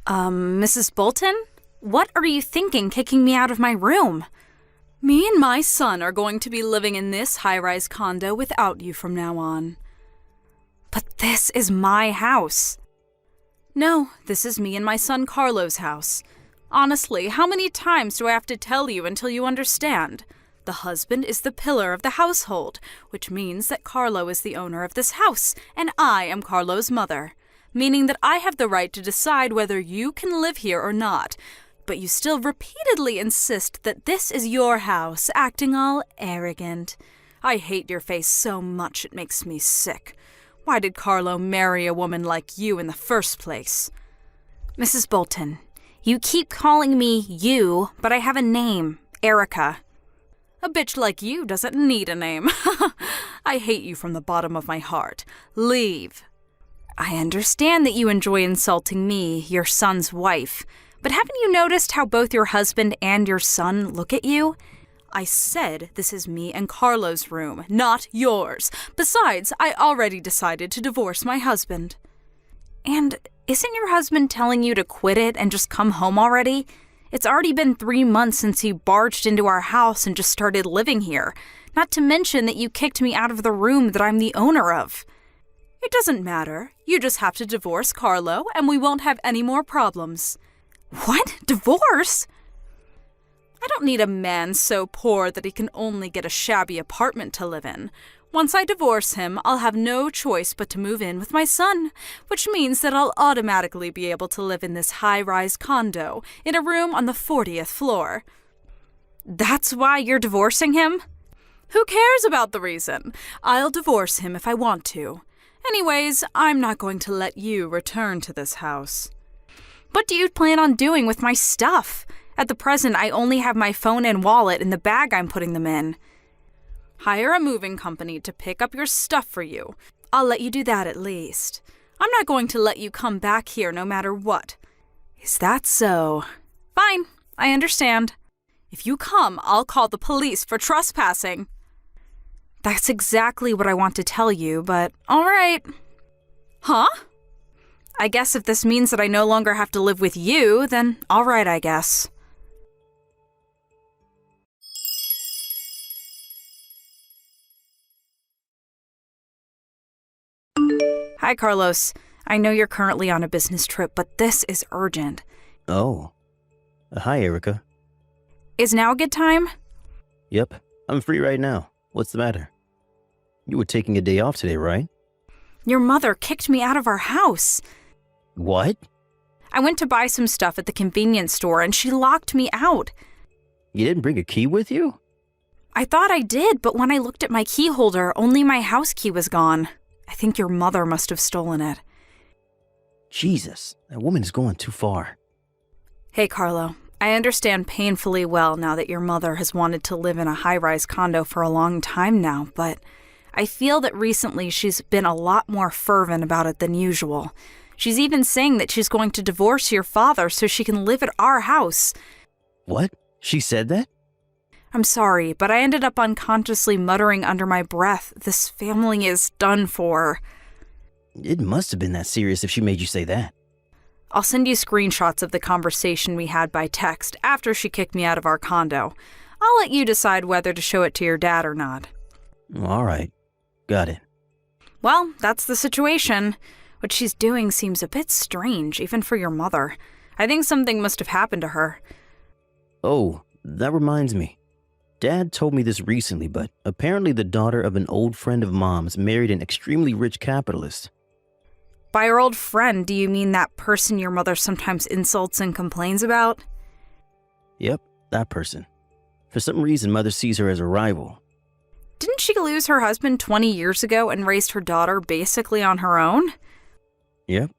Mrs. Bolton? What are you thinking kicking me out of my room? Me and my son are going to be living in this high-rise condo without you from now on. But this is my house. No, this is me and my son Carlo's house. Honestly, how many times do I have to tell you until you understand? The husband is the pillar of the household, which means that Carlo is the owner of this house, and I am Carlo's mother, meaning that I have the right to decide whether you can live here or not. But you still repeatedly insist that this is your house, acting all arrogant. I hate your face so much it makes me sick. Why did Carlo marry a woman like you in the first place? Mrs. Bolton, you keep calling me you, but I have a name, Erica. A bitch like you doesn't need a name. I hate you from the bottom of my heart. Leave. I understand that you enjoy insulting me, your son's wife, but haven't you noticed how both your husband and your son look at you? I said this is me and Carlo's room, not yours. Besides, I already decided to divorce my husband. And isn't your husband telling you to quit it and just come home already? It's already been 3 months since he barged into our house and just started living here, not to mention that you kicked me out of the room that I'm the owner of. It doesn't matter. You just have to divorce Carlo and we won't have any more problems. What? Divorce? I don't need a man so poor that he can only get a shabby apartment to live in. Once I divorce him, I'll have no choice but to move in with my son, which means that I'll automatically be able to live in this high-rise condo in a room on the 40th floor. That's why you're divorcing him? Who cares about the reason? I'll divorce him if I want to. Anyways, I'm not going to let you return to this house. What do you plan on doing with my stuff? At the present, I only have my phone and wallet in the bag I'm putting them in. Hire a moving company to pick up your stuff for you. I'll let you do that at least. I'm not going to let you come back here no matter what. Is that so? Fine, I understand. If you come, I'll call the police for trespassing. That's exactly what I want to tell you, but all right. Huh? I guess if this means that I no longer have to live with you, then all right, I guess. Hi, Carlos. I know you're currently on a business trip, but this is urgent. Oh. Hi, Erica. Is now a good time? Yep, I'm free right now. What's the matter? You were taking a day off today, right? Your mother kicked me out of our house. What? I went to buy some stuff at the convenience store and she locked me out. You didn't bring a key with you? I thought I did, but when I looked at my key holder, only my house key was gone. I think your mother must have stolen it. Jesus, that woman is going too far. Hey, Carlo. I understand painfully well now that your mother has wanted to live in a high-rise condo for a long time now, but I feel that recently she's been a lot more fervent about it than usual. She's even saying that she's going to divorce your father so she can live at our house. What? She said that? I'm sorry, but I ended up unconsciously muttering under my breath, this family is done for. It must have been that serious if she made you say that. I'll send you screenshots of the conversation we had by text after she kicked me out of our condo. I'll let you decide whether to show it to your dad or not. All right. Got it. Well, that's the situation. What she's doing seems a bit strange, even for your mother. I think something must have happened to her. Oh, that reminds me. Dad told me this recently, but apparently the daughter of an old friend of Mom's married an extremely rich capitalist. By your old friend, do you mean that person your mother sometimes insults and complains about? Yep, that person. For some reason, Mother sees her as a rival. Didn't she lose her husband 20 years ago and raised her daughter basically on her own? Yep.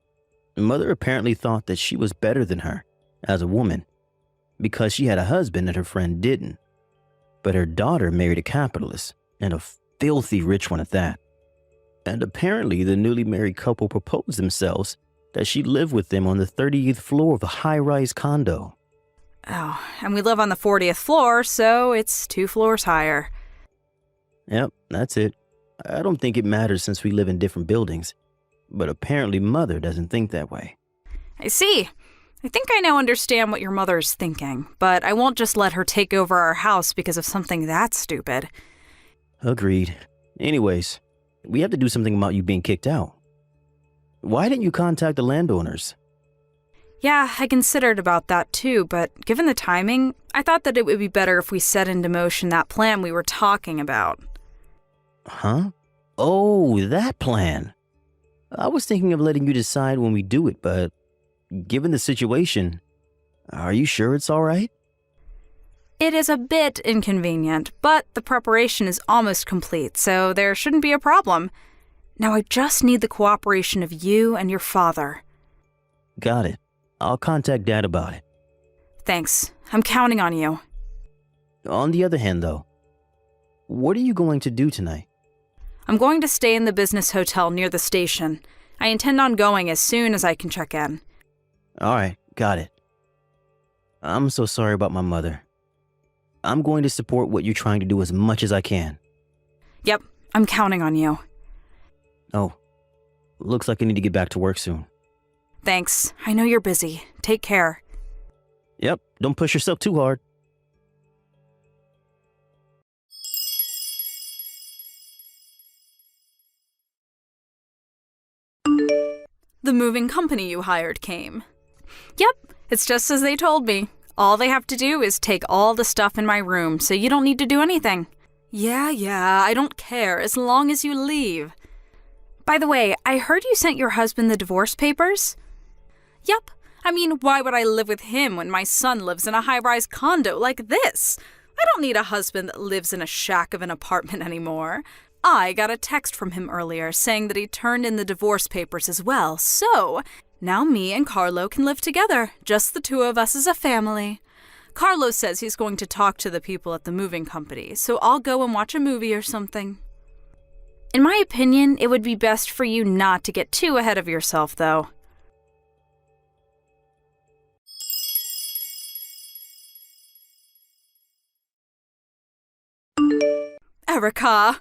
Mother apparently thought that she was better than her, as a woman, because she had a husband and her friend didn't. But her daughter married a capitalist, and a filthy rich one at that. And apparently the newly married couple proposed themselves that she live with them on the 30th floor of a high-rise condo. Oh, and we live on the 40th floor, so it's 2 floors higher. Yep, that's it. I don't think it matters since we live in different buildings. But apparently Mother doesn't think that way. I see. I think I now understand what your mother's thinking, but I won't just let her take over our house because of something that stupid. Agreed. Anyways, we have to do something about you being kicked out. Why didn't you contact the landowners? Yeah, I considered about that too, but given the timing, I thought that it would be better if we set into motion that plan we were talking about. Huh? Oh, that plan. I was thinking of letting you decide when we do it, but given the situation, are you sure it's all right? It is a bit inconvenient, but the preparation is almost complete, so there shouldn't be a problem. Now I just need the cooperation of you and your father. Got it. I'll contact Dad about it. Thanks. I'm counting on you. On the other hand, though, what are you going to do tonight? I'm going to stay in the business hotel near the station. I intend on going as soon as I can check in. All right, got it. I'm so sorry about my mother. I'm going to support what you're trying to do as much as I can. Yep, I'm counting on you. Oh, looks like I need to get back to work soon. Thanks. I know you're busy. Take care. Yep, don't push yourself too hard. The moving company you hired came. Yep, it's just as they told me. All they have to do is take all the stuff in my room, so you don't need to do anything. Yeah, I don't care as long as you leave. By the way, I heard you sent your husband the divorce papers? Yep. I mean, why would I live with him when my son lives in a high-rise condo like this? I don't need a husband that lives in a shack of an apartment anymore. I got a text from him earlier saying that he turned in the divorce papers as well, so now me and Carlo can live together, just the two of us as a family. Carlo says he's going to talk to the people at the moving company, so I'll go and watch a movie or something. In my opinion, it would be best for you not to get too ahead of yourself, though. Erica!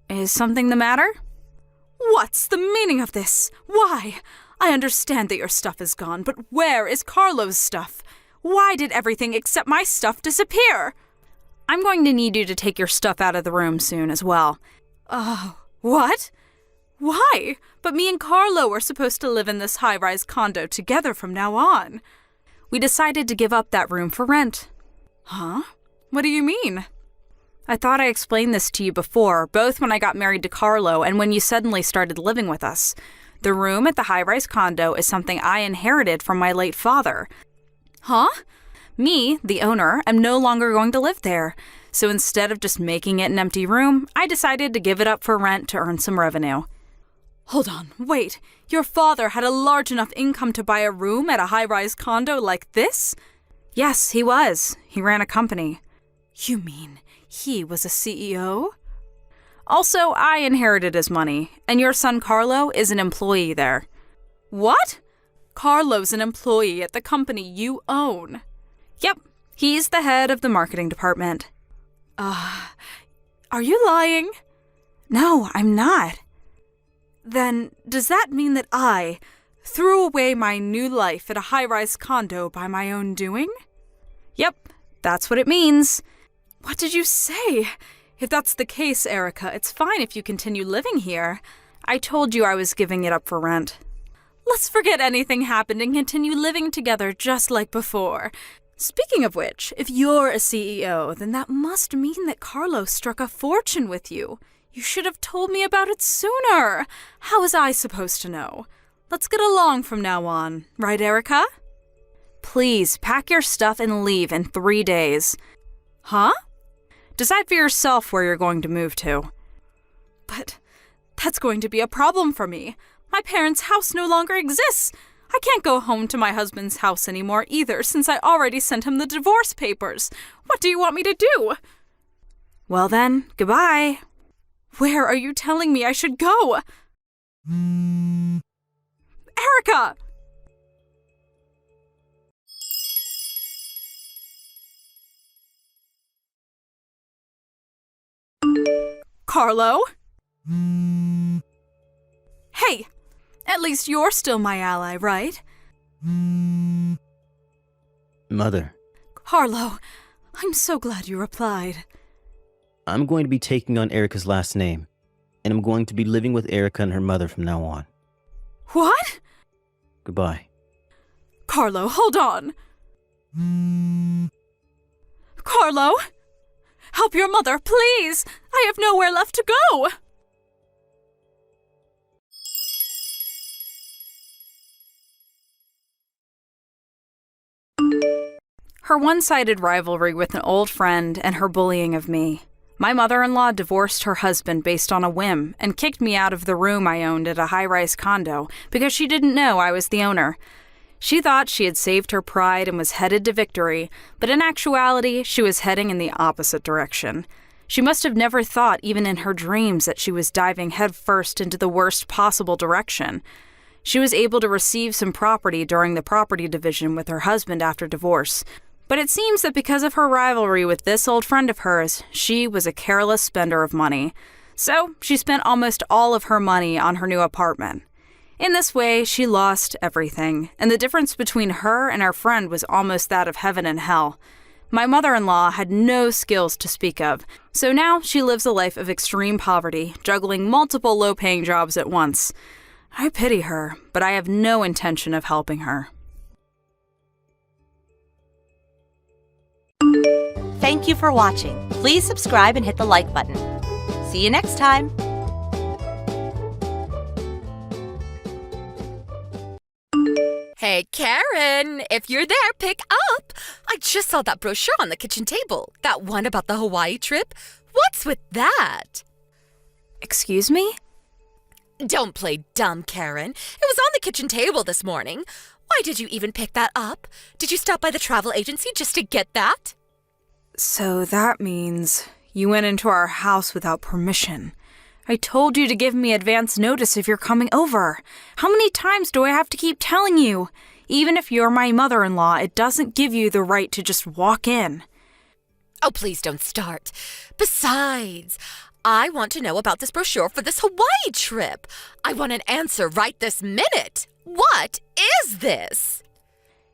Is something the matter? What's the meaning of this? Why? I understand that your stuff is gone, but where is Carlo's stuff? Why did everything except my stuff disappear? I'm going to need you to take your stuff out of the room soon as well. Oh, what? Why? But me and Carlo are supposed to live in this high-rise condo together from now on. We decided to give up that room for rent. Huh? What do you mean? I thought I explained this to you before, both when I got married to Carlo and when you suddenly started living with us. The room at the high-rise condo is something I inherited from my late father. Huh? Me, the owner, am no longer going to live there. So instead of just making it an empty room, I decided to give it up for rent to earn some revenue. Hold on, wait. Your father had a large enough income to buy a room at a high-rise condo like this? Yes, he was. He ran a company. You mean he was a CEO? Also, I inherited his money, and your son Carlo is an employee there. What? Carlo's an employee at the company you own. Yep, he's the head of the marketing department. Are you lying? No, I'm not. Then, does that mean that I threw away my new life at a high-rise condo by my own doing? Yep, that's what it means. What did you say? If that's the case, Erica, it's fine if you continue living here. I told you I was giving it up for rent. Let's forget anything happened and continue living together just like before. Speaking of which, if you're a CEO, then that must mean that Carlo struck a fortune with you. You should have told me about it sooner. How was I supposed to know? Let's get along from now on, right, Erica? Please, pack your stuff and leave in 3 days. Huh? Decide for yourself where you're going to move to. But that's going to be a problem for me. My parents' house no longer exists. I can't go home to my husband's house anymore either, since I already sent him the divorce papers. What do you want me to do? Well then, goodbye. Where are you telling me I should go? Erica! Carlo? At least you're still my ally, right? Mother, Harlow, I'm so glad you replied. I'm going to be taking on Erica's last name, and I'm going to be living with Erica and her mother from now on. What? Goodbye. Carlo, hold on. Carlo? Help your mother, please! I have nowhere left to go! Her one-sided rivalry with an old friend and her bullying of me. My mother-in-law divorced her husband based on a whim and kicked me out of the room I owned at a high-rise condo because she didn't know I was the owner. She thought she had saved her pride and was headed to victory, but in actuality, she was heading in the opposite direction. She must have never thought, even in her dreams, that she was diving headfirst into the worst possible direction. She was able to receive some property during the property division with her husband after divorce, but it seems that because of her rivalry with this old friend of hers, she was a careless spender of money. So she spent almost all of her money on her new apartment. In this way, she lost everything, and the difference between her and her friend was almost that of heaven and hell. My mother-in-law had no skills to speak of, so now she lives a life of extreme poverty, juggling multiple low-paying jobs at once. I pity her, but I have no intention of helping her. Thank you for watching. Please subscribe and hit the like button. See you next time. Hey, Karen, if you're there, pick up. I just saw that brochure on the kitchen table. That one about the Hawaii trip. What's with that? Excuse me? Don't play dumb, Karen. It was on the kitchen table this morning. Why did you even pick that up? Did you stop by the travel agency just to get that? So that means you went into our house without permission. I told you to give me advance notice if you're coming over. How many times do I have to keep telling you? Even if you're my mother-in-law, it doesn't give you the right to just walk in. Oh, please don't start. Besides, I want to know about this brochure for this Hawaii trip. I want an answer right this minute. What is this?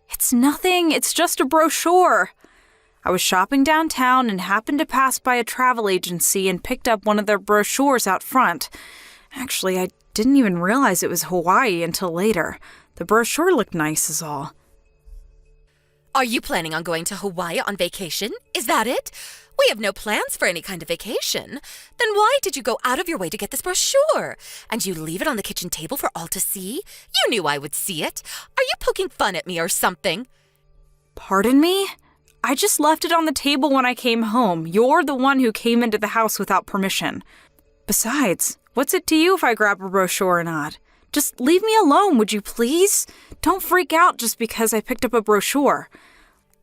It's nothing. It's just a brochure. I was shopping downtown and happened to pass by a travel agency and picked up one of their brochures out front. Actually, I didn't even realize it was Hawaii until later. The brochure looked nice is all. Are you planning on going to Hawaii on vacation? Is that it? We have no plans for any kind of vacation. Then why did you go out of your way to get this brochure? And you leave it on the kitchen table for all to see? You knew I would see it. Are you poking fun at me or something? Pardon me? I just left it on the table when I came home. You're the one who came into the house without permission. Besides, what's it to you if I grab a brochure or not? Just leave me alone, would you please? Don't freak out just because I picked up a brochure.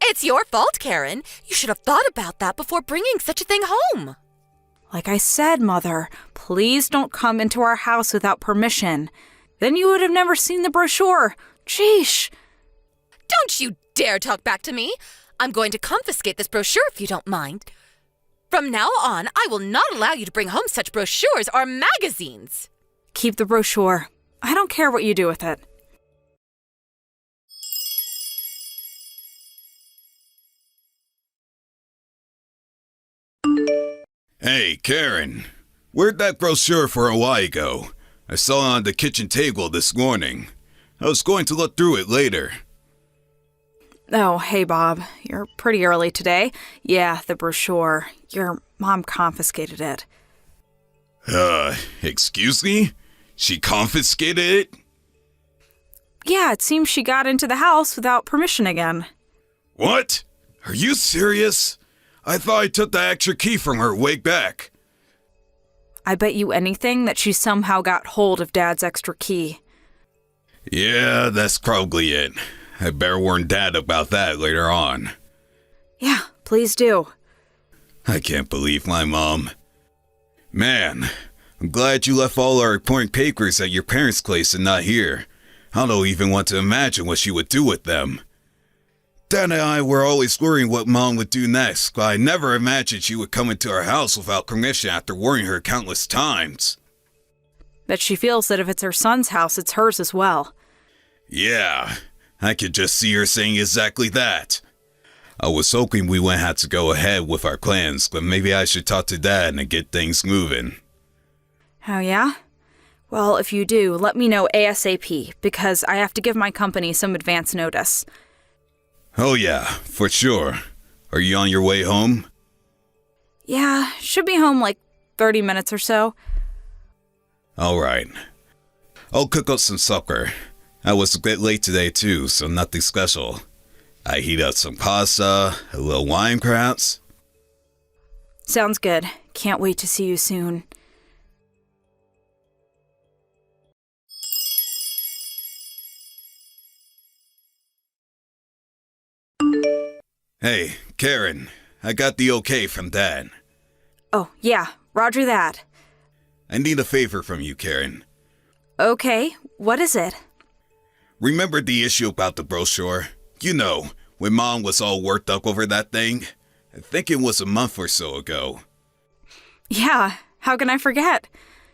It's your fault, Karen. You should have thought about that before bringing such a thing home. Like I said, Mother, please don't come into our house without permission. Then you would have never seen the brochure. Sheesh. Don't you dare talk back to me. I'm going to confiscate this brochure if you don't mind. From now on, I will not allow you to bring home such brochures or magazines. Keep the brochure. I don't care what you do with it. Hey, Karen. Where'd that brochure for Hawaii go? I saw it on the kitchen table this morning. I was going to look through it later. Oh, hey, Bob. You're pretty early today. Yeah, the brochure. Your mom confiscated it. Excuse me? She confiscated it? Yeah, it seems she got into the house without permission again. What? Are you serious? I thought I took the extra key from her way back. I bet you anything that she somehow got hold of Dad's extra key. Yeah, that's probably it. I better warn Dad about that later on. Yeah, please do. I can't believe my mom. Man, I'm glad you left all our important papers at your parents' place and not here. I don't even want to imagine what she would do with them. Dad and I were always worrying what Mom would do next, but I never imagined she would come into our house without permission after warning her countless times. that she feels that if it's her son's house, it's hers as well. Yeah, I could just see her saying exactly that. I was hoping we wouldn't have to go ahead with our plans, but maybe I should talk to Dad and get things moving. Oh, yeah? Well, if you do, let me know ASAP, because I have to give my company some advance notice. Oh yeah, for sure. Are you on your way home? Yeah, should be home like 30 minutes or so. Alright. I'll cook up some supper. I was a bit late today too, so nothing special. I heat up some pasta, a little wine perhaps. Sounds good. Can't wait to see you soon. Hey, Karen, I got the okay from Dad. Oh, yeah, roger that. I need a favor from you, Karen. Okay, what is it? Remember the issue about the brochure? You know, when Mom was all worked up over that thing? I think it was a month or so ago. Yeah, how can I forget?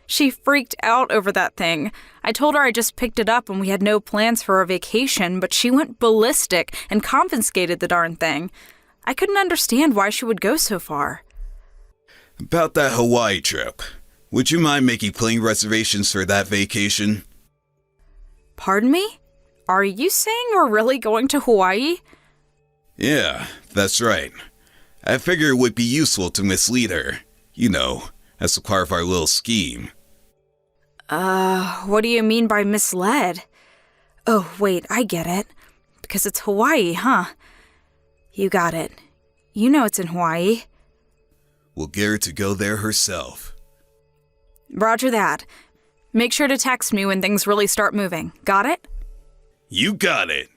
She freaked out over that thing. I told her I just picked it up and we had no plans for a vacation, but she went ballistic and confiscated the darn thing. I couldn't understand why she would go so far. About that Hawaii trip. Would you mind making plane reservations for that vacation? Pardon me? Are you saying we're really going to Hawaii? Yeah, that's right. I figure it would be useful to mislead her. You know, as a part of our little scheme. What do you mean by misled? Oh, wait, I get it. Because it's Hawaii, huh? You got it. You know it's in Hawaii. We'll get her to go there herself. Roger that. Make sure to text me when things really start moving. Got it? You got it!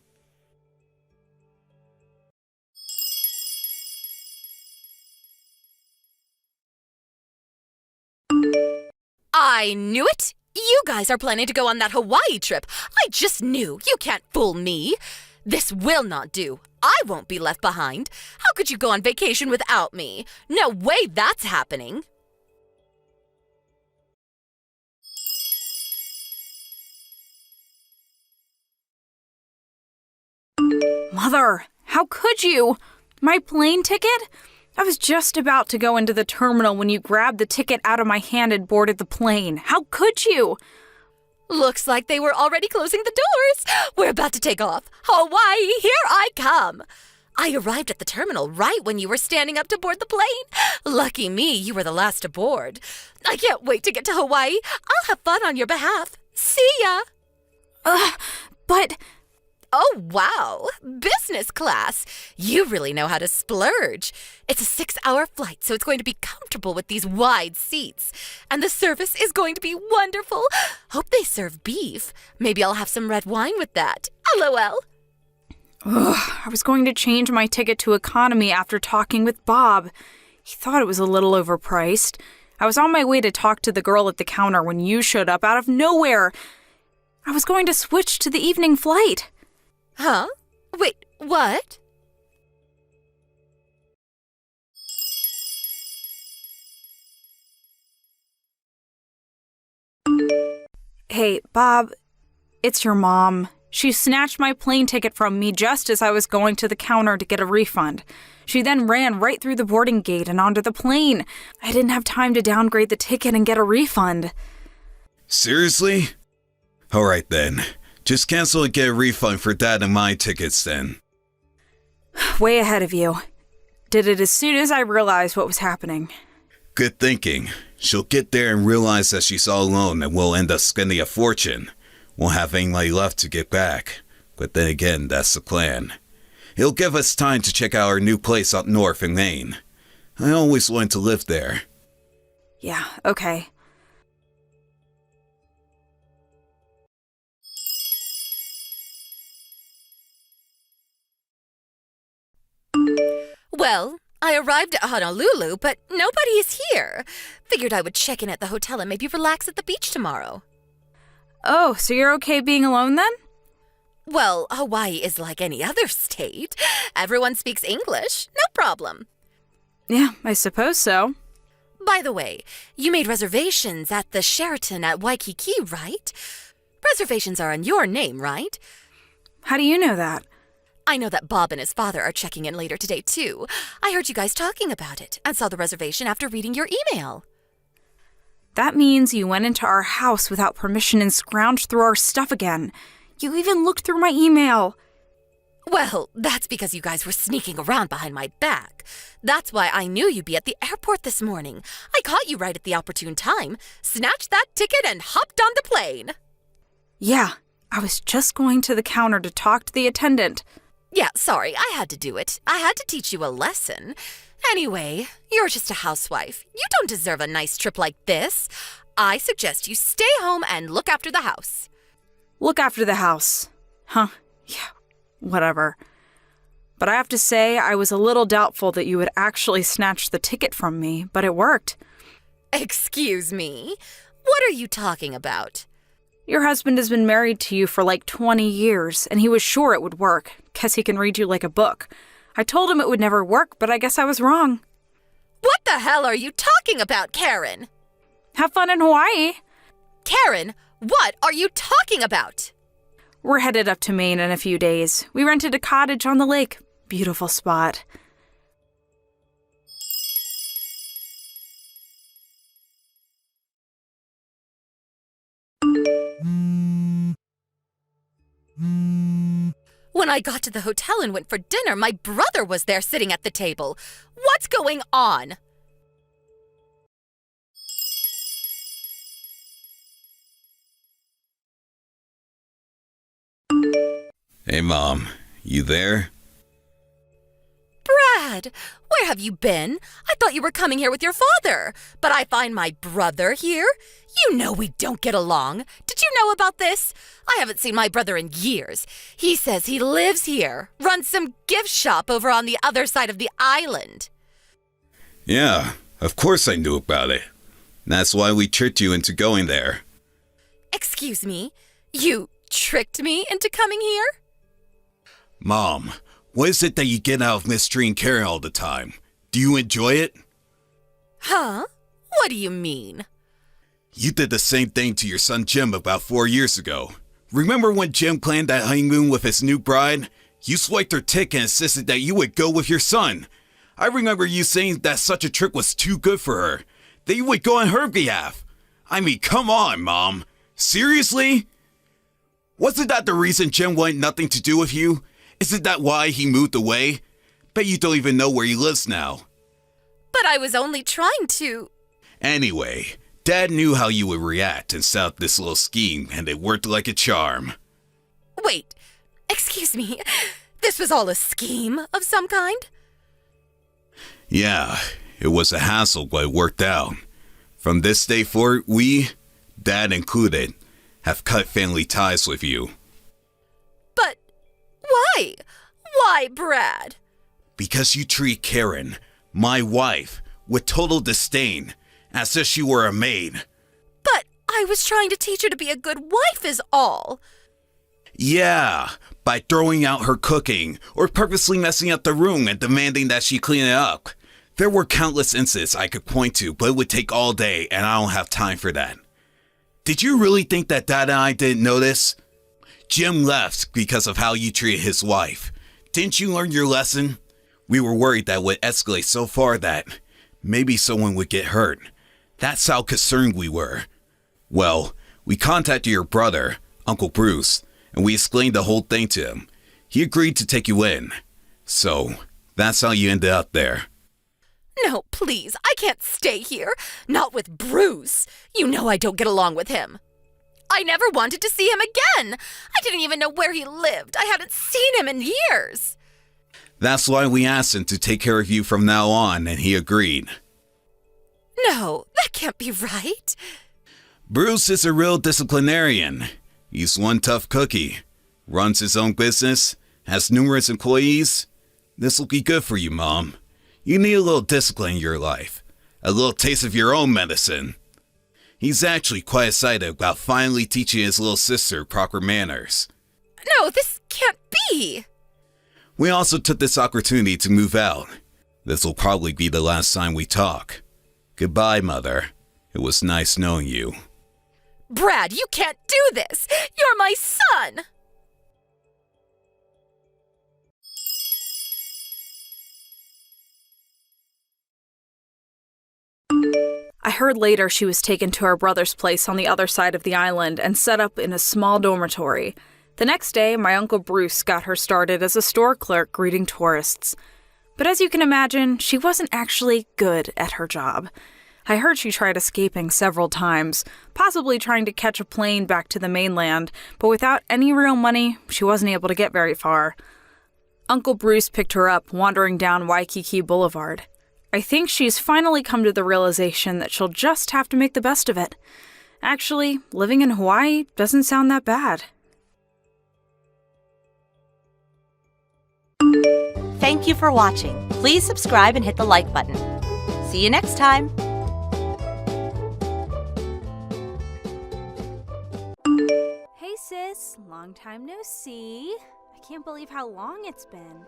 I knew it! You guys are planning to go on that Hawaii trip. I just knew. You can't fool me. This will not do. I won't be left behind. How could you go on vacation without me? No way that's happening. Mother, how could you? My plane ticket? I was just about to go into the terminal when you grabbed the ticket out of my hand and boarded the plane. How could you? Looks like they were already closing the doors. We're about to take off. Hawaii, here I come. I arrived at the terminal right when you were standing up to board the plane. Lucky me, you were the last aboard. I can't wait to get to Hawaii. I'll have fun on your behalf. See ya. But... Oh, wow. Business class. You really know how to splurge. It's a 6-hour flight, so it's going to be comfortable with these wide seats. And the service is going to be wonderful. Hope they serve beef. Maybe I'll have some red wine with that. LOL. I was going to change my ticket to economy after talking with Bob. He thought it was a little overpriced. I was on my way to talk to the girl at the counter when you showed up out of nowhere. I was going to switch to the evening flight. Huh? Wait, what? Hey, Bob, it's your mom. She snatched my plane ticket from me just as I was going to the counter to get a refund. She then ran right through the boarding gate and onto the plane. I didn't have time to downgrade the ticket and get a refund. Seriously? Alright then. Just cancel and get a refund for Dad and my tickets then. Way ahead of you. Did it as soon as I realized what was happening. Good thinking. She'll get there and realize that she's all alone and we'll end up spending a fortune. Won't have any money left to get back. But then again, that's the plan. It'll give us time to check out our new place up north in Maine. I always wanted to live there. Yeah, okay. Well, I arrived at Honolulu, but nobody is here. Figured I would check in at the hotel and maybe relax at the beach tomorrow. Oh, so you're okay being alone then? Well, Hawaii is like any other state. Everyone speaks English, no problem. Yeah, I suppose so. By the way, you made reservations at the Sheraton at Waikiki, right? Reservations are in your name, right? How do you know that? I know that Bob and his father are checking in later today, too. I heard you guys talking about it and saw the reservation after reading your email. That means you went into our house without permission and scrounged through our stuff again. You even looked through my email. Well, that's because you guys were sneaking around behind my back. That's why I knew you'd be at the airport this morning. I caught you right at the opportune time, snatched that ticket, and hopped on the plane. Yeah, I was just going to the counter to talk to the attendant. Yeah, sorry, I had to do it. I had to teach you a lesson. Anyway, you're just a housewife. You don't deserve a nice trip like this. I suggest you stay home and look after the house. Look after the house. Huh, yeah, whatever. But I have to say, I was a little doubtful that you would actually snatch the ticket from me, but it worked. Excuse me? What are you talking about? Your husband has been married to you for like 20 years, and he was sure it would work. Guess he can read you like a book. I told him it would never work, but I guess I was wrong. What the hell are you talking about, Karen? Have fun in Hawaii. Karen, what are you talking about? We're headed up to Maine in a few days. We rented a cottage on the lake. Beautiful spot. When I got to the hotel and went for dinner, my brother was there sitting at the table. What's going on? Hey, Mom. You there? Brad, where have you been? I thought you were coming here with your father, but I find my brother here? You know we don't get along. Did you know about this? I haven't seen my brother in years. He says he lives here, runs some gift shop over on the other side of the island. Yeah, of course I knew about it. That's why we tricked you into going there. Excuse me? You tricked me into coming here? Mom, what is it that you get out of mistreating Karen all the time? Do you enjoy it? Huh? What do you mean? You did the same thing to your son Jim about 4 years ago. Remember when Jim planned that honeymoon with his new bride? You swiped her ticket and insisted that you would go with your son. I remember you saying that such a trip was too good for her, that you would go on her behalf. I mean, come on, Mom. Seriously? Wasn't that the reason Jim wanted nothing to do with you? Isn't that why he moved away? Bet you don't even know where he lives now. But I was only trying to... Anyway, Dad knew how you would react and set up this little scheme, and it worked like a charm. Wait, excuse me. This was all a scheme of some kind? Yeah, it was a hassle, but it worked out. From this day forward, we, Dad included, have cut family ties with you. But why? Why, Brad? Because you treat Karen, my wife, with total disdain, as if she were a maid. But I was trying to teach her to be a good wife is all. Yeah, by throwing out her cooking, or purposely messing up the room and demanding that she clean it up. There were countless incidents I could point to, but it would take all day, and I don't have time for that. Did you really think that Dad and I didn't notice? Jim left because of how you treated his wife. Didn't you learn your lesson? We were worried that would escalate so far that maybe someone would get hurt. That's how concerned we were. Well, we contacted your brother, Uncle Bruce, and we explained the whole thing to him. He agreed to take you in. So, that's how you ended up there. No, please, I can't stay here. Not with Bruce. You know I don't get along with him. I never wanted to see him again. I didn't even know where he lived. I hadn't seen him in years. That's why we asked him to take care of you from now on, and he agreed. No, that can't be right. Bruce is a real disciplinarian. He's one tough cookie. Runs his own business, has numerous employees. This'll be good for you, Mom. You need a little discipline in your life. A little taste of your own medicine. He's actually quite excited about finally teaching his little sister proper manners. No, this can't be. We also took this opportunity to move out. This'll probably be the last time we talk. Goodbye, Mother. It was nice knowing you. Brad, you can't do this! You're my son! I heard later she was taken to her brother's place on the other side of the island and set up in a small dormitory. The next day, my Uncle Bruce got her started as a store clerk greeting tourists. But as you can imagine, she wasn't actually good at her job. I heard she tried escaping several times, possibly trying to catch a plane back to the mainland, but without any real money, she wasn't able to get very far. Uncle Bruce picked her up, wandering down Waikiki Boulevard. I think she's finally come to the realization that she'll just have to make the best of it. Actually, living in Hawaii doesn't sound that bad. Thank you for watching. Please subscribe and hit the like button. See you next time. Hey sis, long time no see. I can't believe how long it's been.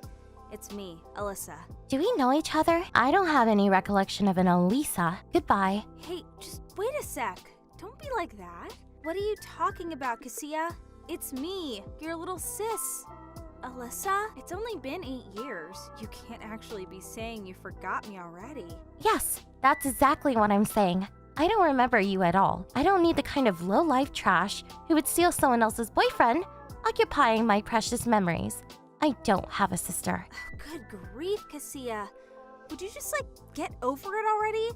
It's me, Alyssa. Do we know each other? I don't have any recollection of an Elisa. Goodbye. Hey, just wait a sec. Don't be like that. What are you talking about, Cassia? It's me, your little sis. Alyssa, it's only been 8 years. You can't actually be saying you forgot me already. Yes, that's exactly what I'm saying. I don't remember you at all. I don't need the kind of low-life trash who would steal someone else's boyfriend, occupying my precious memories. I don't have a sister. Oh, good grief, Cassia. Would you just, get over it already?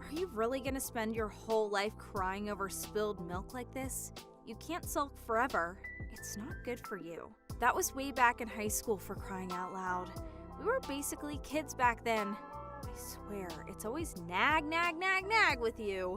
Are you really gonna spend your whole life crying over spilled milk like this? You can't sulk forever. It's not good for you. That was way back in high school, for crying out loud. We were basically kids back then. I swear, it's always nag, nag, nag, nag with you.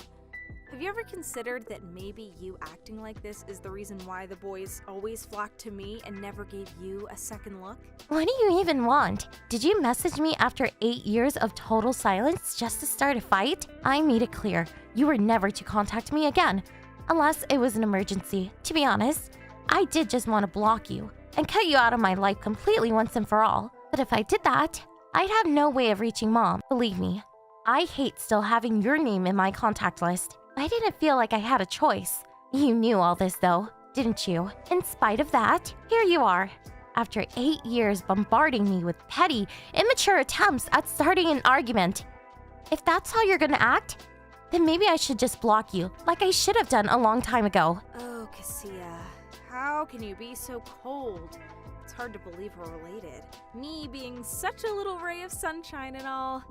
Have you ever considered that maybe you acting like this is the reason why the boys always flocked to me and never gave you a second look? What do you even want? Did you message me after 8 years of total silence just to start a fight? I made it clear you were never to contact me again, unless it was an emergency. To be honest, I did just want to block you and cut you out of my life completely once and for all. But if I did that, I'd have no way of reaching Mom. Believe me, I hate still having your name in my contact list. I didn't feel like I had a choice. You knew all this though, didn't you? In spite of that, here you are. After 8 years bombarding me with petty, immature attempts at starting an argument. If that's how you're gonna act, then maybe I should just block you, like I should have done a long time ago. Oh, Cassia, how can you be so cold? It's hard to believe we're related. Me being such a little ray of sunshine and all.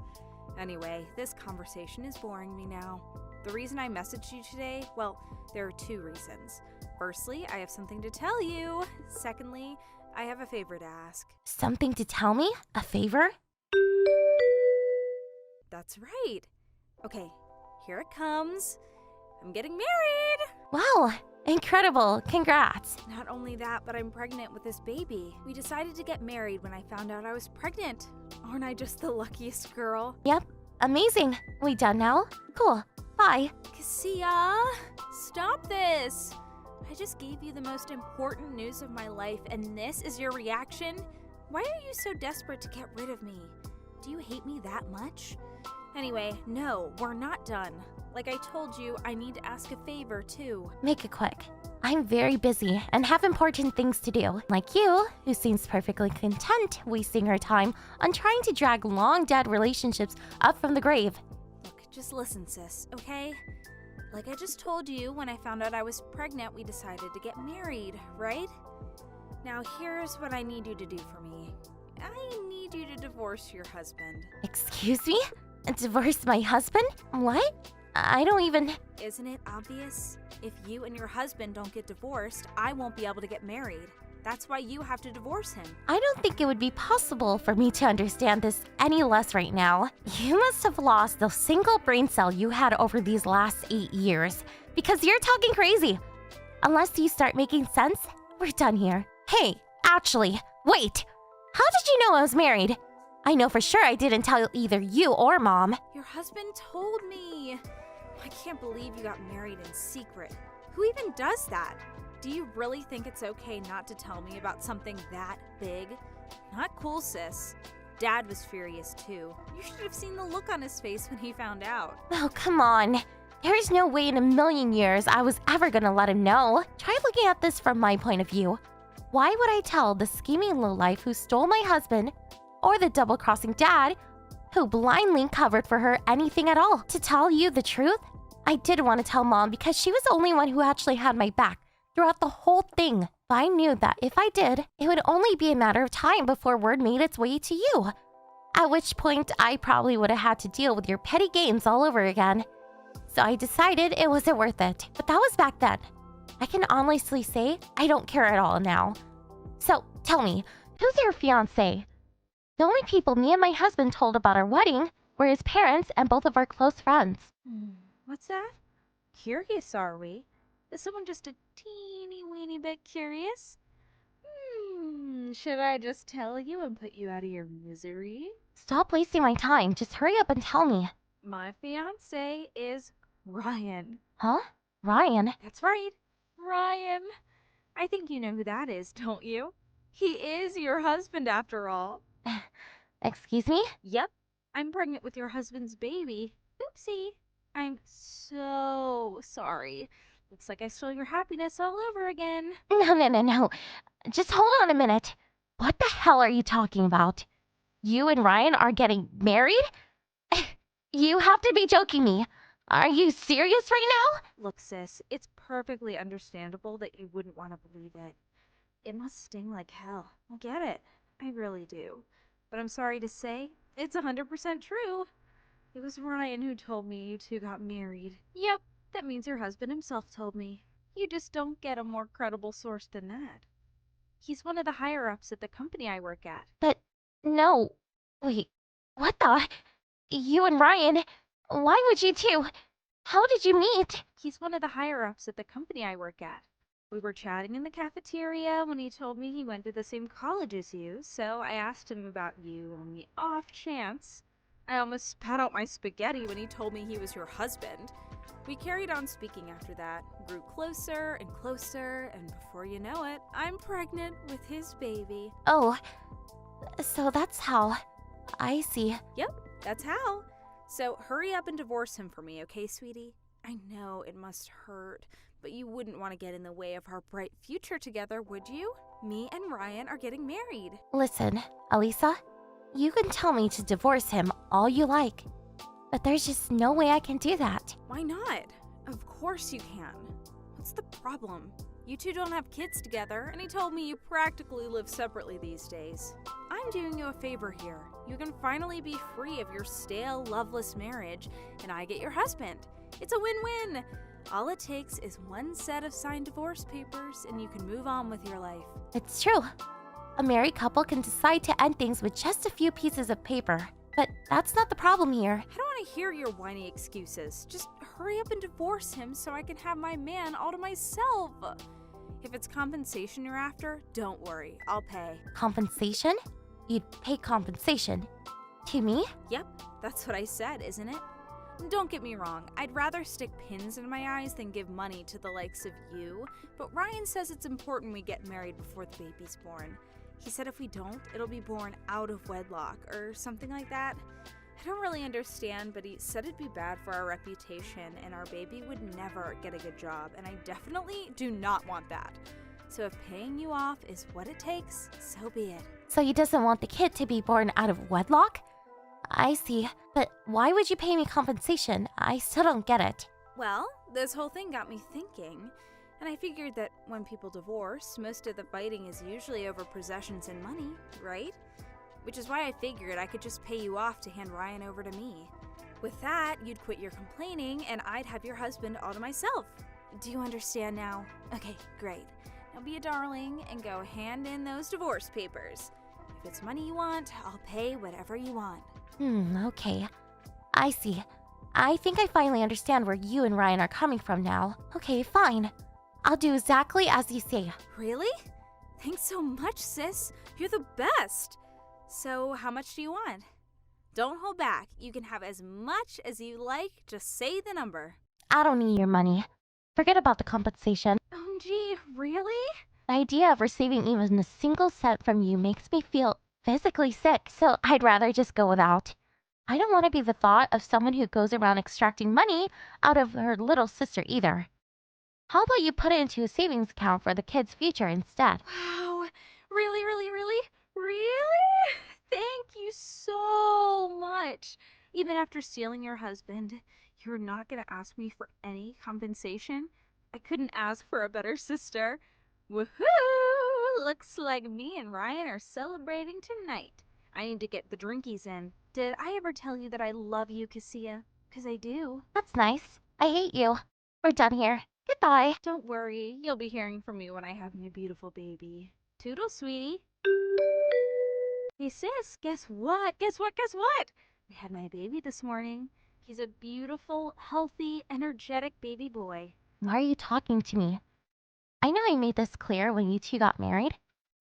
Anyway, this conversation is boring me now. The reason I messaged you today, well, there are 2 reasons. Firstly, I have something to tell you. Secondly, I have a favor to ask. Something to tell me? A favor? That's right. Okay, here it comes. I'm getting married! Wow, incredible. Congrats. Not only that, but I'm pregnant with this baby. We decided to get married when I found out I was pregnant. Aren't I just the luckiest girl? Yep, amazing. We done now? Cool. Bye. Cassia, stop this! I just gave you the most important news of my life, and this is your reaction? Why are you so desperate to get rid of me? Do you hate me that much? Anyway, no, we're not done. Like I told you, I need to ask a favor too. Make it quick. I'm very busy and have important things to do. Like you, who seems perfectly content wasting her time on trying to drag long-dead relationships up from the grave. Look, just listen, sis, okay? Like I just told you, when I found out I was pregnant, we decided to get married, right? Now here's what I need you to do for me. I need you to divorce your husband. Excuse me? Divorce my husband? What? I don't even... Isn't it obvious? If you and your husband don't get divorced, I won't be able to get married. That's why you have to divorce him. I don't think it would be possible for me to understand this any less right now. You must have lost the single brain cell you had over these last 8 years, because you're talking crazy. Unless you start making sense, we're done here. Hey, actually, wait! How did you know I was married? I know for sure I didn't tell either you or Mom. Your husband told me. I can't believe you got married in secret. Who even does that? Do you really think it's okay not to tell me about something that big? Not cool, sis. Dad was furious too. You should have seen the look on his face when he found out. Oh, come on. There's no way in a million years I was ever gonna let him know. Try looking at this from my point of view. Why would I tell the scheming lowlife who stole my husband, or the double-crossing dad who blindly covered for her anything at all? To tell you the truth, I did want to tell Mom because she was the only one who actually had my back throughout the whole thing. But I knew that if I did, it would only be a matter of time before word made its way to you. At which point, I probably would have had to deal with your petty games all over again. So I decided it wasn't worth it. But that was back then. I can honestly say I don't care at all now. So, tell me, who's your fiancé? The only people me and my husband told about our wedding were his parents and both of our close friends. What's that? Curious, are we? Is someone just a teeny weeny bit curious? Should I just tell you and put you out of your misery? Stop wasting my time. Just hurry up and tell me. My fiance is Ryan. Huh? Ryan? That's right, Ryan. I think you know who that is, don't you? He is your husband after all. Excuse me? Yep, I'm pregnant with your husband's baby. Oopsie. I'm so sorry. Looks like I stole your happiness all over again. No. Just hold on a minute. What the hell are you talking about? You and Ryan are getting married? You have to be joking me. Are you serious right now? Look, sis, it's perfectly understandable that you wouldn't want to believe it. It must sting like hell. I get it. I really do. But I'm sorry to say, it's 100% true. It was Ryan who told me you two got married. Yep, that means your husband himself told me. You just don't get a more credible source than that. He's one of the higher-ups at the company I work at. But no. Wait, what the? You and Ryan? Why would you two? How did you meet? He's one of the higher-ups at the company I work at. We were chatting in the cafeteria when he told me he went to the same college as you, so I asked him about you on the off chance. I almost spat out my spaghetti when he told me he was your husband. We carried on speaking after that, grew closer and closer, and before you know it, I'm pregnant with his baby. Oh, so that's how. I see. Yep, that's how. So hurry up and divorce him for me, okay, sweetie? I know it must hurt, but you wouldn't want to get in the way of our bright future together, would you? Me and Ryan are getting married. Listen, Elisa, you can tell me to divorce him all you like, but there's just no way I can do that. Why not? Of course you can. What's the problem? You two don't have kids together, and he told me you practically live separately these days. I'm doing you a favor here. You can finally be free of your stale, loveless marriage, and I get your husband. It's a win-win. All it takes is one set of signed divorce papers, and you can move on with your life. It's true. A married couple can decide to end things with just a few pieces of paper. But that's not the problem here. I don't want to hear your whiny excuses. Just hurry up and divorce him so I can have my man all to myself. If it's compensation you're after, don't worry. I'll pay. Compensation? You'd pay compensation? To me? Yep, that's what I said, isn't it? Don't get me wrong, I'd rather stick pins in my eyes than give money to the likes of you, but Ryan says it's important we get married before the baby's born. He said if we don't, it'll be born out of wedlock or something like that. I don't really understand, but he said it'd be bad for our reputation and our baby would never get a good job, and I definitely do not want that. So if paying you off is what it takes, so be it. So he doesn't want the kid to be born out of wedlock? I see. But why would you pay me compensation? I still don't get it. Well, this whole thing got me thinking, and I figured that when people divorce, most of the fighting is usually over possessions and money, right? Which is why I figured I could just pay you off to hand Ryan over to me. With that, you'd quit your complaining, and I'd have your husband all to myself. Do you understand now? Okay, great. Now be a darling and go hand in those divorce papers. If it's money you want, I'll pay whatever you want. Okay. I see. I think I finally understand where you and Ryan are coming from now. Okay, fine. I'll do exactly as you say. Really? Thanks so much, sis. You're the best. So, how much do you want? Don't hold back. You can have as much as you like. Just say the number. I don't need your money. Forget about the compensation. Gee, really? The idea of receiving even a single cent from you makes me feel physically sick, so I'd rather just go without. I don't want to be the thought of someone who goes around extracting money out of her little sister either. How about you put it into a savings account for the kid's future instead? Wow. Really, really, really? Really? Thank you so much. Even after stealing your husband, you're not going to ask me for any compensation? I couldn't ask for a better sister. Woohoo! Looks like me and Ryan are celebrating tonight. I need to get the drinkies in. Did I ever tell you that I love you, Cassia? 'Cause I do. That's nice. I hate you. We're done here. Goodbye. Don't worry, you'll be hearing from me when I have my beautiful baby. Toodle, sweetie. Hey sis, guess what? Guess what? Guess what? I had my baby this morning. He's a beautiful, healthy, energetic baby boy. Why are you talking to me? I know I made this clear when you two got married,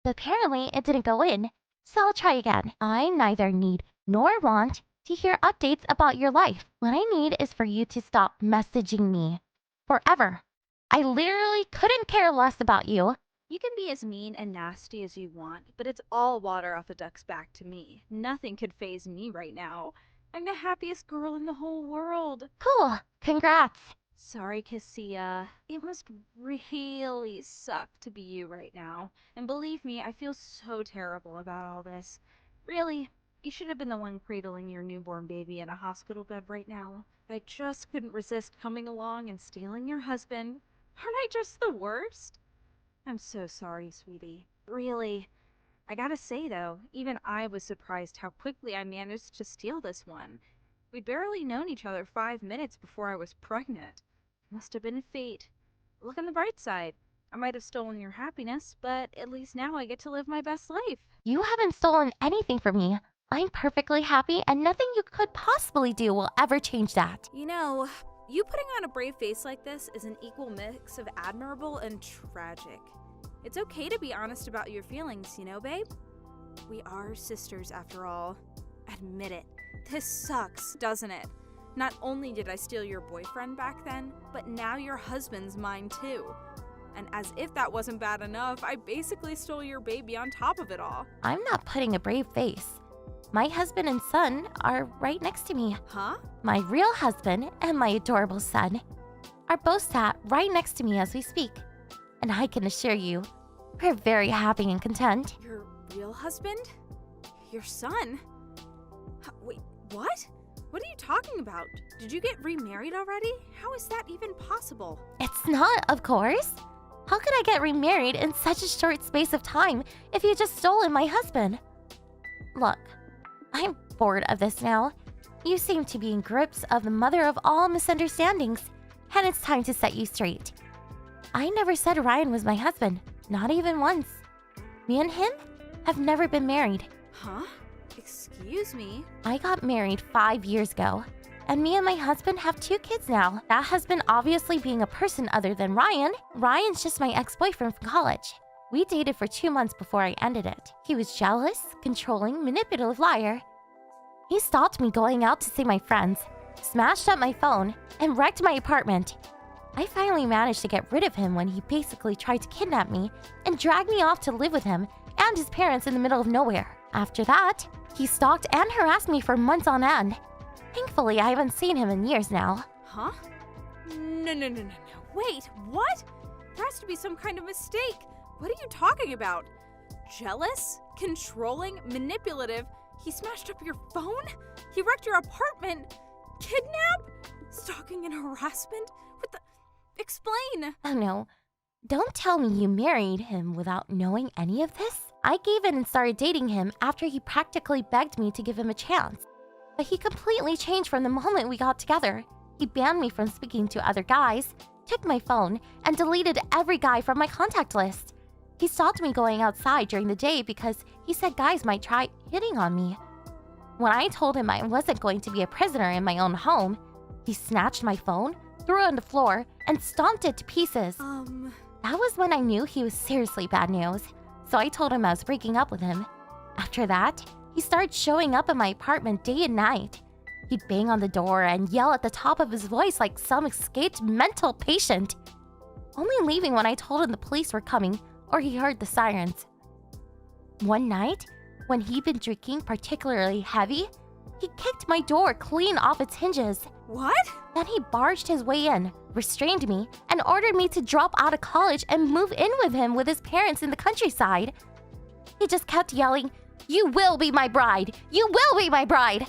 but apparently it didn't go in. So I'll try again. I neither need nor want to hear updates about your life. What I need is for you to stop messaging me. Forever. I literally couldn't care less about you. You can be as mean and nasty as you want, but it's all water off a duck's back to me. Nothing could faze me right now. I'm the happiest girl in the whole world. Cool. Congrats. Sorry, Cassia. It must really suck to be you right now. And believe me, I feel so terrible about all this. Really, you should have been the one cradling your newborn baby in a hospital bed right now. I just couldn't resist coming along and stealing your husband. Aren't I just the worst? I'm so sorry, sweetie. Really. I gotta say, though, even I was surprised how quickly I managed to steal this one. We'd barely known each other 5 minutes before I was pregnant. Must have been fate. Look on the bright side. I might have stolen your happiness, but at least now I get to live my best life. You haven't stolen anything from me. I'm perfectly happy, and nothing you could possibly do will ever change that. You know, you putting on a brave face like this is an equal mix of admirable and tragic. It's okay to be honest about your feelings, you know, babe? We are sisters after all. Admit it. This sucks, doesn't it? Not only did I steal your boyfriend back then, but now your husband's mine too. And as if that wasn't bad enough, I basically stole your baby on top of it all. I'm not putting a brave face. My husband and son are right next to me. Huh? My real husband and my adorable son are both sat right next to me as we speak. And I can assure you, we're very happy and content. Your real husband? Your son? Wait, what? What are you talking about? Did you get remarried already? How is that even possible? It's not, of course. How could I get remarried in such a short space of time if you just stolen my husband? Look, I'm bored of this now. You seem to be in grips of the mother of all misunderstandings, and it's time to set you straight. I never said Ryan was my husband, not even once. Me and him have never been married. Huh? Excuse me? I got married 5 years ago, and me and my husband have 2 kids now. That husband obviously being a person other than Ryan. Ryan's just my ex-boyfriend from college. We dated for 2 months before I ended it. He was jealous, controlling, manipulative liar. He stopped me going out to see my friends, smashed up my phone, and wrecked my apartment. I finally managed to get rid of him when he basically tried to kidnap me and drag me off to live with him and his parents in the middle of nowhere. After that, he stalked and harassed me for months on end. Thankfully, I haven't seen him in years now. Huh? No. Wait, what? There has to be some kind of mistake. What are you talking about? Jealous? Controlling? Manipulative? He smashed up your phone? He wrecked your apartment? Kidnap? Stalking and harassment? What the... Explain! Oh no, don't tell me you married him without knowing any of this. I gave in and started dating him after he practically begged me to give him a chance. But he completely changed from the moment we got together. He banned me from speaking to other guys, took my phone, and deleted every guy from my contact list. He stopped me going outside during the day because he said guys might try hitting on me. When I told him I wasn't going to be a prisoner in my own home, he snatched my phone, threw it on the floor, and stomped it to pieces. That was when I knew he was seriously bad news, so I told him I was breaking up with him. After that, he started showing up at my apartment day and night. He'd bang on the door and yell at the top of his voice like some escaped mental patient, only leaving when I told him the police were coming or he heard the sirens. One night, When he'd been drinking particularly heavy, he kicked my door clean off its hinges. What? Then he barged his way in, restrained me, and ordered me to drop out of college and move in with him with his parents in the countryside. He just kept yelling, "You will be my bride! You will be my bride!"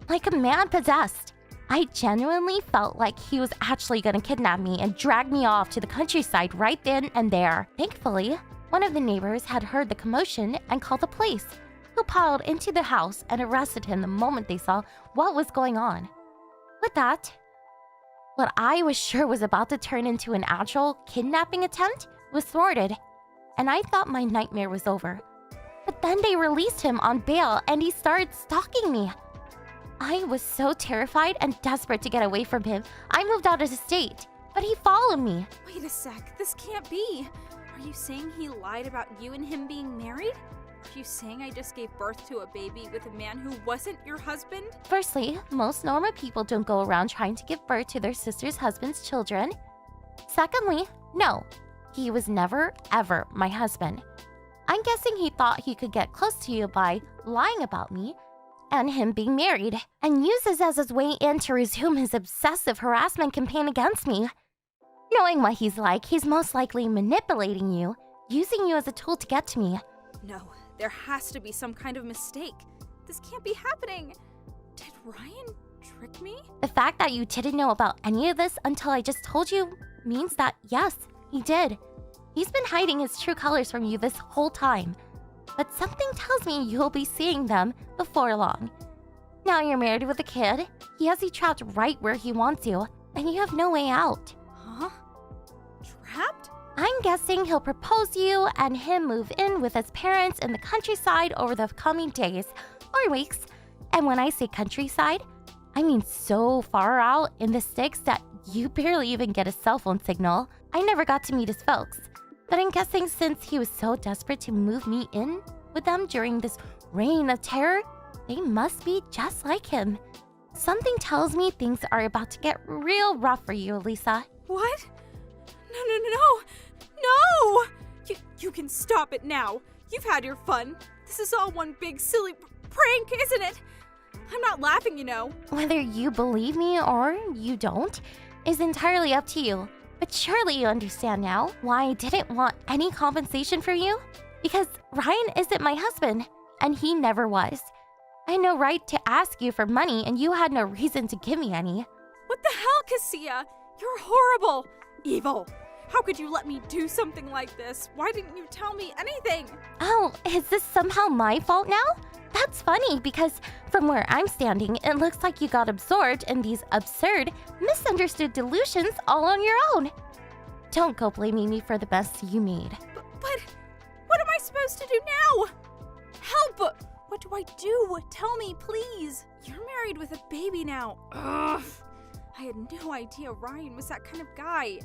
like a man possessed. I genuinely felt like he was actually gonna kidnap me and drag me off to the countryside right then and there. Thankfully, one of the neighbors had heard the commotion and called the police, who piled into the house and arrested him the moment they saw what was going on. With that, what I was sure was about to turn into an actual kidnapping attempt was thwarted, and I thought my nightmare was over. But then they released him on bail and he started stalking me. I was so terrified and desperate to get away from him, I moved out of the state, but he followed me. Wait a sec, this can't be. Are you saying he lied about you and him being married? Are you saying I just gave birth to a baby with a man who wasn't your husband? Firstly, most normal people don't go around trying to give birth to their sister's husband's children. Secondly, no, he was never, ever my husband. I'm guessing he thought he could get close to you by lying about me and him being married, and use this as his way in to resume his obsessive harassment campaign against me. Knowing what he's like, he's most likely manipulating you, using you as a tool to get to me. No, there has to be some kind of mistake. This can't be happening. Did Ryan trick me? The fact that you didn't know about any of this until I just told you means that yes, he did. He's been hiding his true colors from you this whole time. But something tells me you'll be seeing them before long. Now you're married with a kid, he has you trapped right where he wants you, and you have no way out. Huh? Trapped? I'm guessing he'll propose you and him move in with his parents in the countryside over the coming days or weeks. And when I say countryside, I mean so far out in the sticks that you barely even get a cell phone signal. I never got to meet his folks, but I'm guessing since he was so desperate to move me in with them during this reign of terror, they must be just like him. Something tells me things are about to get real rough for you, Lisa. What? No! You can stop it now. You've had your fun. This is all one big silly prank, isn't it? I'm not laughing, you know. Whether you believe me or you don't is entirely up to you. But surely you understand now why I didn't want any compensation for you? Because Ryan isn't my husband, and he never was. I had no right to ask you for money, and you had no reason to give me any. What the hell, Cassia? You're horrible. Evil. How could you let me do something like this? Why didn't you tell me anything? Oh, is this somehow my fault now? That's funny because from where I'm standing, it looks like you got absorbed in these absurd, misunderstood delusions all on your own. Don't go blaming me for the mess you made. But what am I supposed to do now? Help! What do I do? Tell me, please. You're married with a baby now. Ugh. I had no idea Ryan was that kind of guy.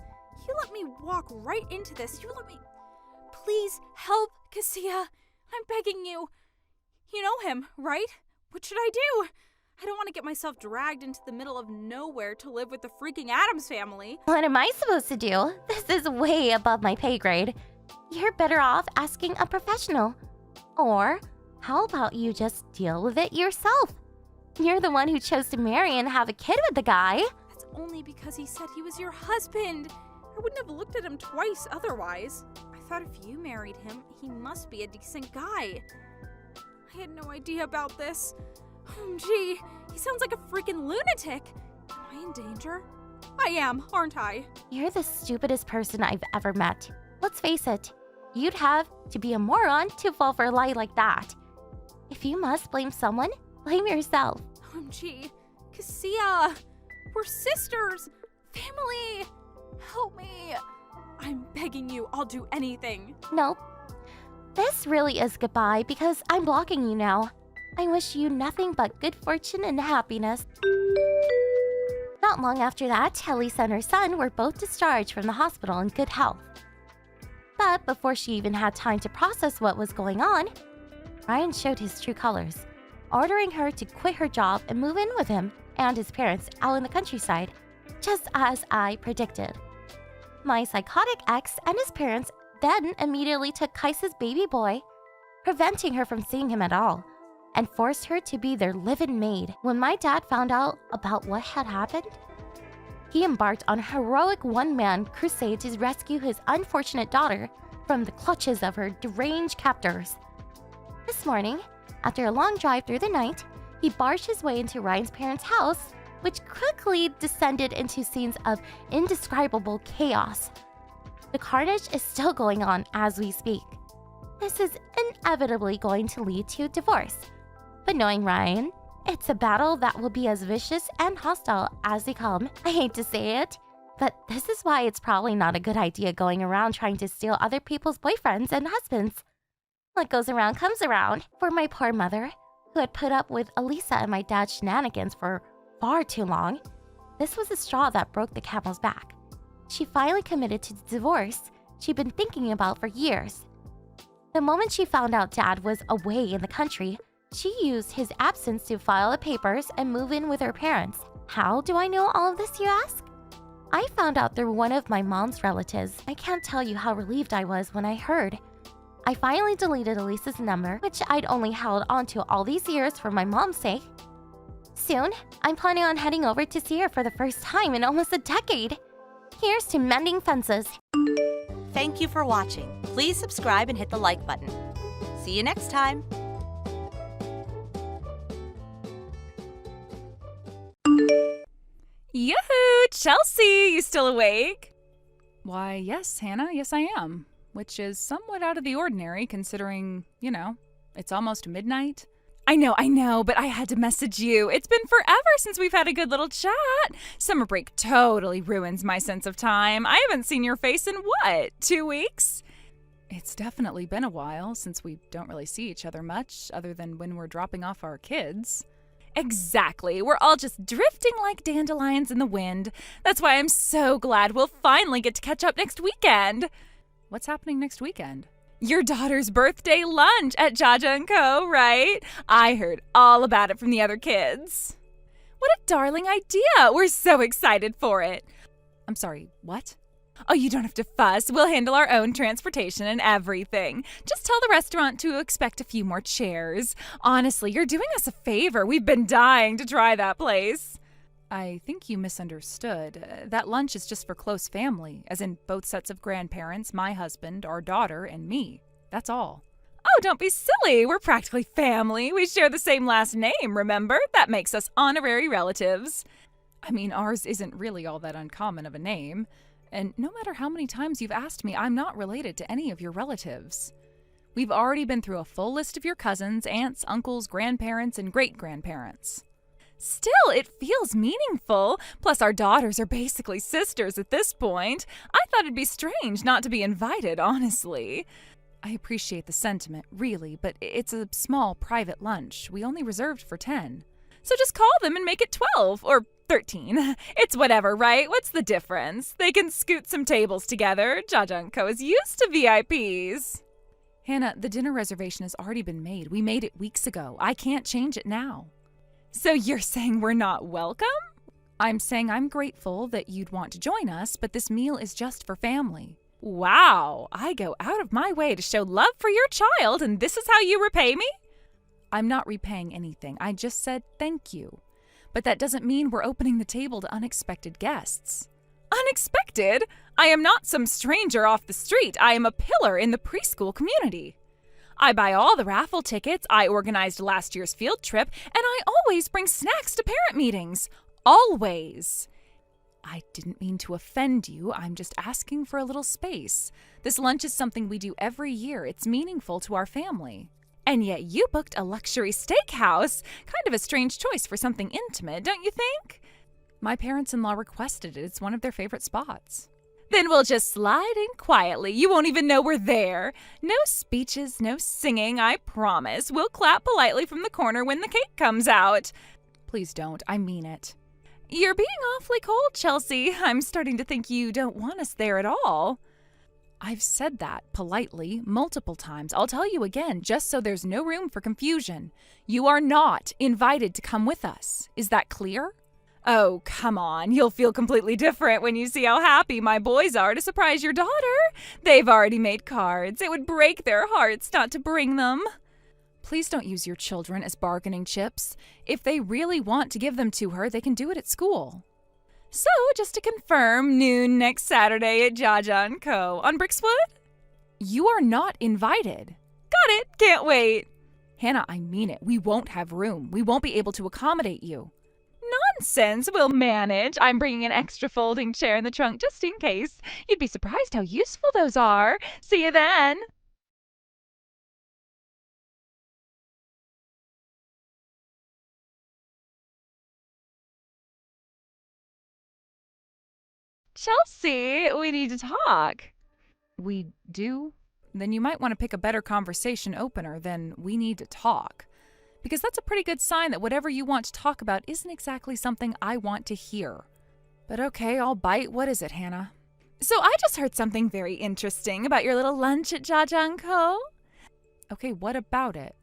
You let me walk right into this. You let me... Please help, Cassia. I'm begging you. You know him, right? What should I do? I don't want to get myself dragged into the middle of nowhere to live with the freaking Addams family. What am I supposed to do? This is way above my pay grade. You're better off asking a professional. Or how about you just deal with it yourself? You're the one who chose to marry and have a kid with the guy. That's only because he said he was your husband. I wouldn't have looked at him twice otherwise. I thought if you married him, he must be a decent guy. I had no idea about this. Gee, he sounds like a freaking lunatic. Am I in danger? I am, aren't I? You're the stupidest person I've ever met. Let's face it, you'd have to be a moron to fall for a lie like that. If you must blame someone, blame yourself. OMG, Cassia, we're sisters, family. Help me. I'm begging you, I'll do anything. Nope. This really is goodbye because I'm blocking you now. I wish you nothing but good fortune and happiness. Not long after that, Elisa and her son were both discharged from the hospital in good health. But before she even had time to process what was going on, Ryan showed his true colors, ordering her to quit her job and move in with him and his parents out in the countryside, just as I predicted. My psychotic ex and his parents then immediately took Kaisa's baby boy, preventing her from seeing him at all, and forced her to be their live-in maid. When my dad found out about what had happened, he embarked on a heroic one-man crusade to rescue his unfortunate daughter from the clutches of her deranged captors. This morning, after a long drive through the night, he barged his way into Ryan's parents' house, which quickly descended into scenes of indescribable chaos. The carnage is still going on as we speak. This is inevitably going to lead to divorce. But knowing Ryan, it's a battle that will be as vicious and hostile as they come. I hate to say it, but this is why it's probably not a good idea going around trying to steal other people's boyfriends and husbands. What goes around comes around. For my poor mother, who had put up with Elisa and my dad's shenanigans for far too long, this was the straw that broke the camel's back. She finally committed to the divorce she'd been thinking about for years. The moment she found out Dad was away in the country, she used his absence to file the papers and move in with her parents. How do I know all of this, you ask? I found out through one of my mom's relatives. I can't tell you how relieved I was when I heard. I finally deleted Elisa's number, which I'd only held onto all these years for my mom's sake. Soon, I'm planning on heading over to see her for the first time in almost a decade. Here's to mending fences. Thank you for watching. Please subscribe and hit the like button. See you next time. Yoo-hoo! Chelsea, you still awake? Why, yes, Hannah, yes I am. Which is somewhat out of the ordinary considering, it's almost midnight. I know, but I had to message you. It's been forever since we've had a good little chat. Summer break totally ruins my sense of time. I haven't seen your face in 2 weeks? It's definitely been a while since we don't really see each other much, other than when we're dropping off our kids. Exactly. We're all just drifting like dandelions in the wind. That's why I'm so glad we'll finally get to catch up next weekend. What's happening next weekend? Your daughter's birthday lunch at Jaja & Co., right? I heard all about it from the other kids. What a darling idea. We're so excited for it. I'm sorry, what? Oh, you don't have to fuss. We'll handle our own transportation and everything. Just tell the restaurant to expect a few more chairs. Honestly, you're doing us a favor. We've been dying to try that place. I think you misunderstood. That lunch is just for close family, as in both sets of grandparents, my husband, our daughter, and me. That's all. Oh, don't be silly. We're practically family. We share the same last name, remember? That makes us honorary relatives. I mean, ours isn't really all that uncommon of a name. And no matter how many times you've asked me, I'm not related to any of your relatives. We've already been through a full list of your cousins, aunts, uncles, grandparents, and great-grandparents. Still, it feels meaningful. Plus, our daughters are basically sisters at this point. I thought it'd be strange not to be invited, honestly. I appreciate the sentiment, really, but it's a small private lunch. We only reserved for 10. So just call them and make it 12, or 13. It's whatever, right? What's the difference? They can scoot some tables together. Jaja & Co. is used to VIPs. Hannah, the dinner reservation has already been made. We made it weeks ago. I can't change it now. So you're saying we're not welcome? I'm saying I'm grateful that you'd want to join us, but this meal is just for family. Wow, I go out of my way to show love for your child, and this is how you repay me? I'm not repaying anything. I just said thank you. But that doesn't mean we're opening the table to unexpected guests. Unexpected? I am not some stranger off the street. I am a pillar in the preschool community. I buy all the raffle tickets, I organized last year's field trip, and I always bring snacks to parent meetings. Always. I didn't mean to offend you. I'm just asking for a little space. This lunch is something we do every year. It's meaningful to our family. And yet you booked a luxury steakhouse. Kind of a strange choice for something intimate, don't you think? My parents-in-law requested it. It's one of their favorite spots. Then we'll just slide in quietly. You won't even know we're there. No speeches, no singing, I promise. We'll clap politely from the corner when the cake comes out. Please don't. I mean it. You're being awfully cold, Chelsea. I'm starting to think you don't want us there at all. I've said that politely multiple times. I'll tell you again, just so there's no room for confusion. You are not invited to come with us. Is that clear? Oh, come on. You'll feel completely different when you see how happy my boys are to surprise your daughter. They've already made cards. It would break their hearts not to bring them. Please don't use your children as bargaining chips. If they really want to give them to her, they can do it at school. So, just to confirm, noon next Saturday at Jaja & Co. on Brixwood? You are not invited. Got it. Can't wait. Hannah, I mean it. We won't have room. We won't be able to accommodate you. Nonsense. We'll manage. I'm bringing an extra folding chair in the trunk just in case. You'd be surprised how useful those are. See you then. Chelsea, we need to talk. We do? Then you might want to pick a better conversation opener than "we need to talk." Because that's a pretty good sign that whatever you want to talk about isn't exactly something I want to hear. But okay, I'll bite. What is it, Hannah? So I just heard something very interesting about your little lunch at Jaja & Co. Okay, what about it?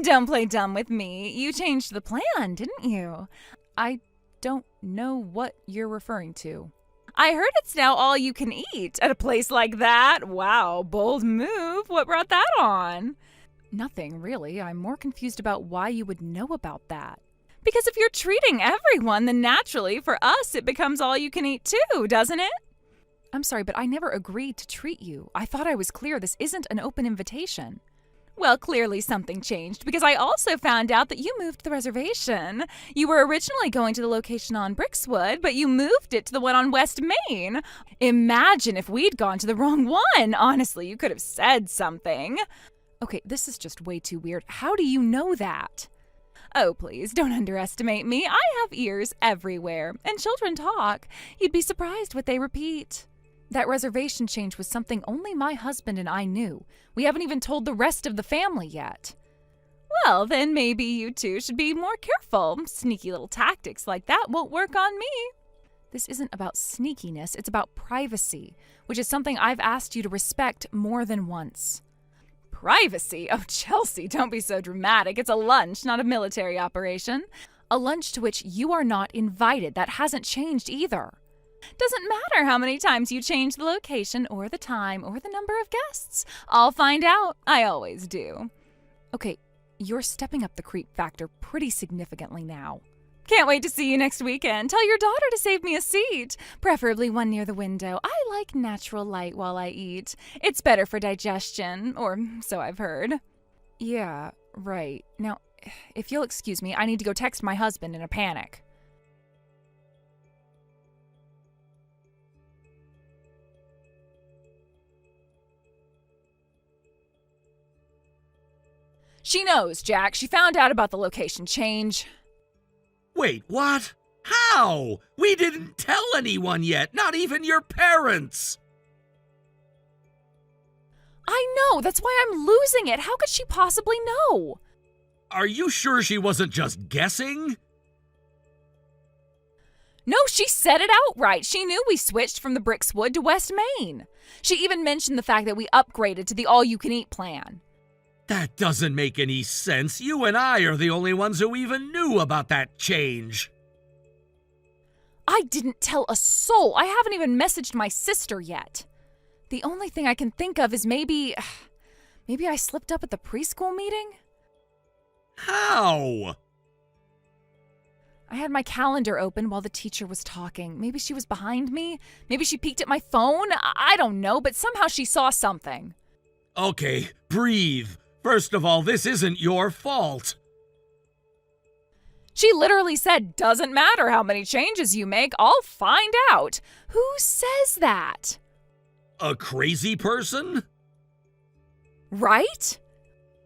Don't play dumb with me. You changed the plan, didn't you? I don't know what you're referring to. I heard it's now all you can eat at a place like that. Wow, bold move. What brought that on? Nothing, really. I'm more confused about why you would know about that. Because if you're treating everyone, then naturally, for us, it becomes all you can eat too, doesn't it? I'm sorry, but I never agreed to treat you. I thought I was clear this isn't an open invitation. Well, clearly something changed, because I also found out that you moved the reservation. You were originally going to the location on Brixwood, but you moved it to the one on West Main. Imagine if we'd gone to the wrong one. Honestly, you could have said something. Okay, this is just way too weird. How do you know that? Oh, please, don't underestimate me. I have ears everywhere, and children talk. You'd be surprised what they repeat. That reservation change was something only my husband and I knew. We haven't even told the rest of the family yet. Well, then maybe you two should be more careful. Sneaky little tactics like that won't work on me. This isn't about sneakiness, it's about privacy, which is something I've asked you to respect more than once. Privacy? Oh, Chelsea, don't be so dramatic. It's a lunch, not a military operation. A lunch to which you are not invited. That hasn't changed either. Doesn't matter how many times you change the location or the time or the number of guests. I'll find out. I always do. Okay, you're stepping up the creep factor pretty significantly now. Can't wait to see you next weekend. Tell your daughter to save me a seat, preferably one near the window. I like natural light while I eat. It's better for digestion, or so I've heard. Yeah, right. Now, if you'll excuse me, I need to go text my husband in a panic. She knows, Jack. She found out about the location change. Wait, what? How? We didn't tell anyone yet, not even your parents! I know, that's why I'm losing it. How could she possibly know? Are you sure she wasn't just guessing? No, she said it outright. She knew we switched from the Brixwood to West Main. She even mentioned the fact that we upgraded to the all-you-can-eat plan. That doesn't make any sense. You and I are the only ones who even knew about that change. I didn't tell a soul. I haven't even messaged my sister yet. The only thing I can think of is maybe I slipped up at the preschool meeting? How? I had my calendar open while the teacher was talking. Maybe she was behind me. Maybe she peeked at my phone. I don't know, but somehow she saw something. Okay, breathe. First of all, this isn't your fault. She literally said, "Doesn't matter how many changes you make, I'll find out." Who says that? A crazy person? Right?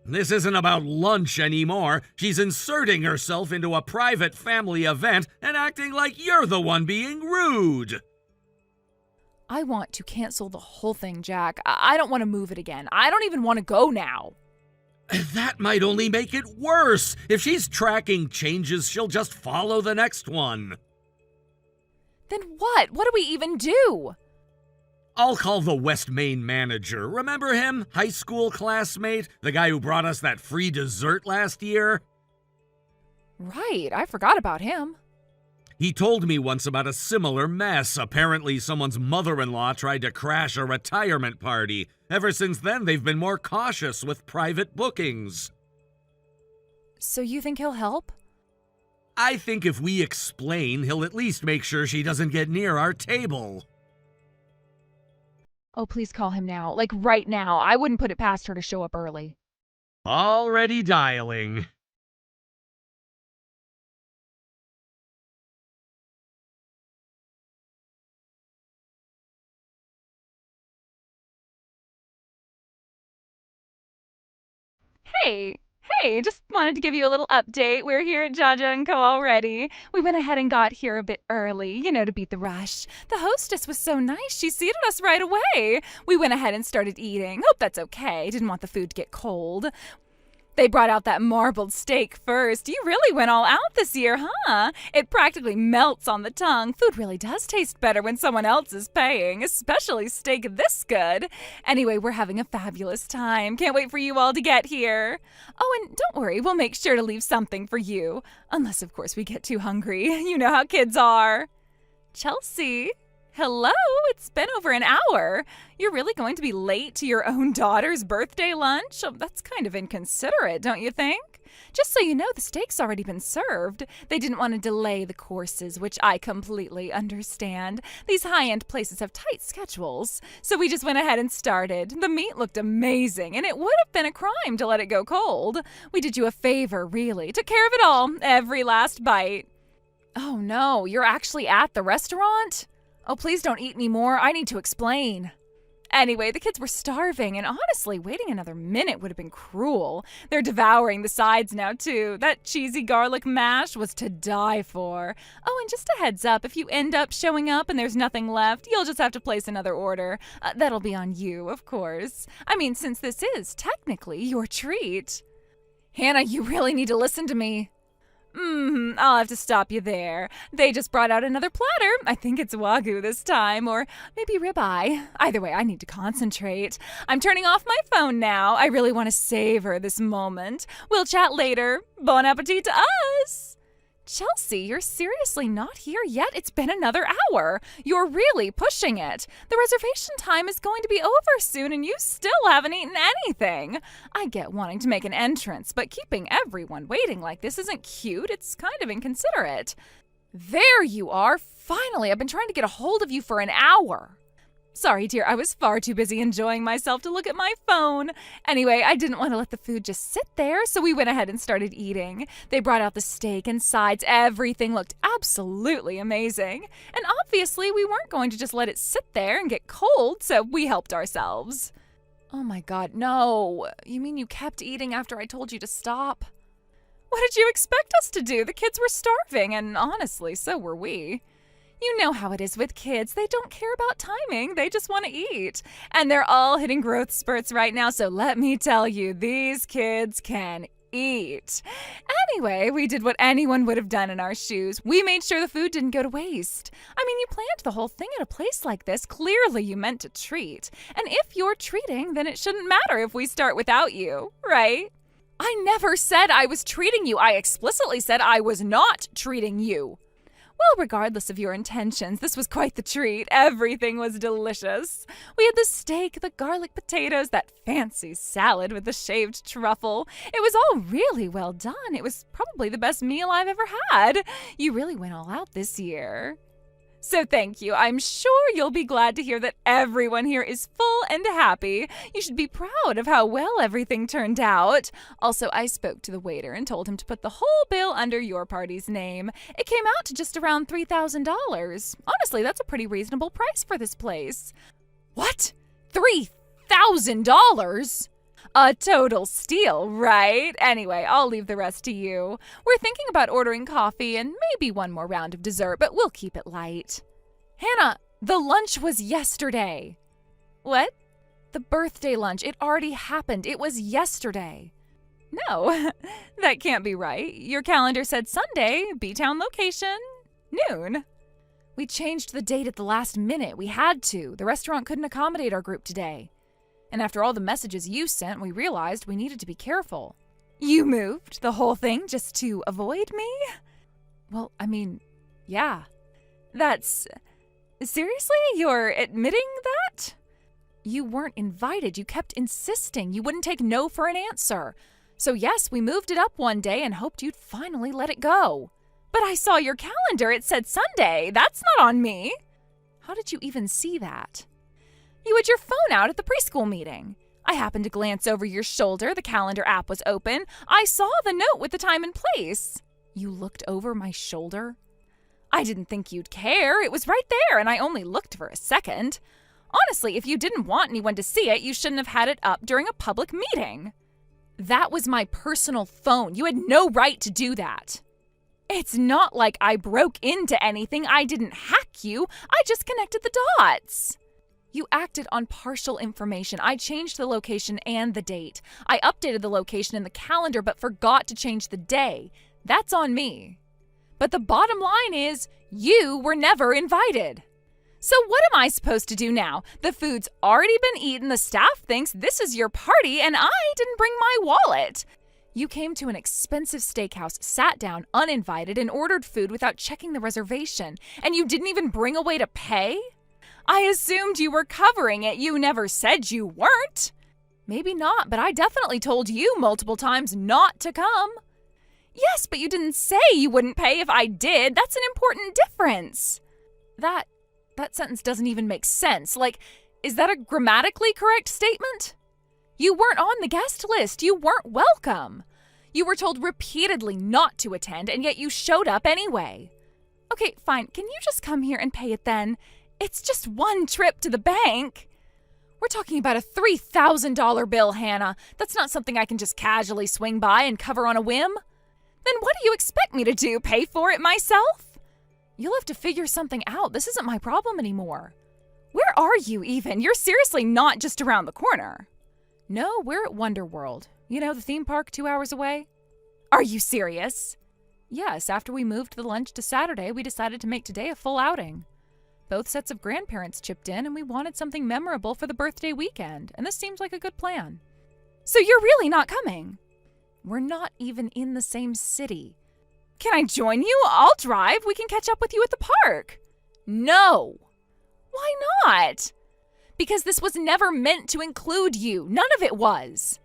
This isn't about lunch anymore. She's inserting herself into a private family event and acting like you're the one being rude. I want to cancel the whole thing, Jack. I don't want to move it again. I don't even want to go now. That might only make it worse. If she's tracking changes, she'll just follow the next one. Then what? What do we even do? I'll call the West Main manager. Remember him? High school classmate? The guy who brought us that free dessert last year? Right, I forgot about him. He told me once about a similar mess. Apparently, someone's mother-in-law tried to crash a retirement party. Ever since then, they've been more cautious with private bookings. So you think he'll help? I think if we explain, he'll at least make sure she doesn't get near our table. Oh, please call him now. Like right now. I wouldn't put it past her to show up early. Already dialing. Hey, just wanted to give you a little update. We're here at Jaja & Co. already. We went ahead and got here a bit early, to beat the rush. The hostess was so nice, she seated us right away. We went ahead and started eating. Hope that's okay. Didn't want the food to get cold. They brought out that marbled steak first. You really went all out this year, huh? It practically melts on the tongue. Food really does taste better when someone else is paying, especially steak this good. Anyway, we're having a fabulous time. Can't wait for you all to get here. Oh, and don't worry, we'll make sure to leave something for you. Unless, of course, we get too hungry. You know how kids are. Chelsea? Hello, it's been over an hour. You're really going to be late to your own daughter's birthday lunch? Oh, that's kind of inconsiderate, don't you think? Just so you know, the steak's already been served. They didn't want to delay the courses, which I completely understand. These high-end places have tight schedules. So we just went ahead and started. The meat looked amazing, and it would have been a crime to let it go cold. We did you a favor, really. Took care of it all, every last bite. Oh no, you're actually at the restaurant? Oh, please don't eat any more. I need to explain. Anyway, the kids were starving, and honestly, waiting another minute would have been cruel. They're devouring the sides now, too. That cheesy garlic mash was to die for. Oh, and just a heads up, if you end up showing up and there's nothing left, you'll just have to place another order. That'll be on you, of course. I mean, since this is technically your treat. Hannah, you really need to listen to me. I'll have to stop you there. They just brought out another platter. I think it's Wagyu this time, or maybe ribeye. Either way, I need to concentrate. I'm turning off my phone now. I really want to savor this moment. We'll chat later. Bon appetit to us! Chelsea, you're seriously not here yet? It's been another hour. You're really pushing it. The reservation time is going to be over soon and you still haven't eaten anything. I get wanting to make an entrance, but keeping everyone waiting like this isn't cute. It's kind of inconsiderate. There you are. Finally, I've been trying to get a hold of you for an hour. Sorry, dear, I was far too busy enjoying myself to look at my phone. Anyway, I didn't want to let the food just sit there, so we went ahead and started eating. They brought out the steak and sides. Everything looked absolutely amazing. And obviously, we weren't going to just let it sit there and get cold, so we helped ourselves. Oh my God, no. You mean you kept eating after I told you to stop? What did you expect us to do? The kids were starving, and honestly, so were we. You know how it is with kids. They don't care about timing. They just want to eat. And they're all hitting growth spurts right now, so let me tell you, these kids can eat. Anyway, we did what anyone would have done in our shoes. We made sure the food didn't go to waste. I mean, you planned the whole thing at a place like this. Clearly, you meant to treat. And if you're treating, then it shouldn't matter if we start without you, right? I never said I was treating you. I explicitly said I was not treating you. Well, regardless of your intentions, this was quite the treat. Everything was delicious. We had the steak, the garlic potatoes, that fancy salad with the shaved truffle. It was all really well done. It was probably the best meal I've ever had. You really went all out this year. So thank you. I'm sure you'll be glad to hear that everyone here is full and happy. You should be proud of how well everything turned out. Also, I spoke to the waiter and told him to put the whole bill under your party's name. It came out to just around $3,000. Honestly, that's a pretty reasonable price for this place. What? $3,000? A total steal, right? Anyway, I'll leave the rest to you. We're thinking about ordering coffee and maybe one more round of dessert, but we'll keep it light. Hannah, the lunch was yesterday. What? The birthday lunch. It already happened. It was yesterday. No, that can't be right. Your calendar said Sunday, B-Town location, noon. We changed the date at the last minute. We had to. The restaurant couldn't accommodate our group today. And after all the messages you sent, we realized we needed to be careful. You moved the whole thing just to avoid me? Well, I mean, Yeah. That's... Seriously? You're admitting that? You weren't invited. You kept insisting. You wouldn't take no for an answer. So yes, we moved it up one day and hoped you'd finally let it go. But I saw your calendar. It said Sunday. That's not on me. How did you even see that? You had your phone out at the preschool meeting. I happened to glance over your shoulder. The calendar app was open. I saw the note with the time and place. You looked over my shoulder? I didn't think you'd care. It was right there, and I only looked for a second. Honestly, if you didn't want anyone to see it, you shouldn't have had it up during a public meeting. That was my personal phone. You had no right to do that. It's not like I broke into anything. I didn't hack you. I just connected the dots. You acted on partial information. I changed the location and the date. I updated the location in the calendar but forgot to change the day. That's on me. But the bottom line is, you were never invited. So what am I supposed to do now? The food's already been eaten, the staff thinks this is your party, and I didn't bring my wallet. You came to an expensive steakhouse, sat down uninvited, and ordered food without checking the reservation, and you didn't even bring a way to pay? I assumed you were covering it. You never said you weren't. Maybe not, but I definitely told you multiple times not to come. Yes, but you didn't say you wouldn't pay if I did. That's an important difference. That sentence doesn't even make sense. Like, is that a grammatically correct statement? You weren't on the guest list. You weren't welcome. You were told repeatedly not to attend, and yet you showed up anyway. Okay, fine. Can you just come here and pay it then? It's just one trip to the bank. We're talking about a $3,000 bill, Hannah. That's not something I can just casually swing by and cover on a whim. Then what do you expect me to do? Pay for it myself? You'll have to figure something out. This isn't my problem anymore. Where are you even? You're seriously not just around the corner. No, we're at Wonder World. You know, the theme park 2 hours away? Are you serious? Yes, after we moved the lunch to Saturday, we decided to make today a full outing. Both sets of grandparents chipped in, and we wanted something memorable for the birthday weekend, and this seems like a good plan. So you're really not coming? We're not even in the same city. Can I join you? I'll drive. We can catch up with you at the park. No. Why not? Because this was never meant to include you. None of it was.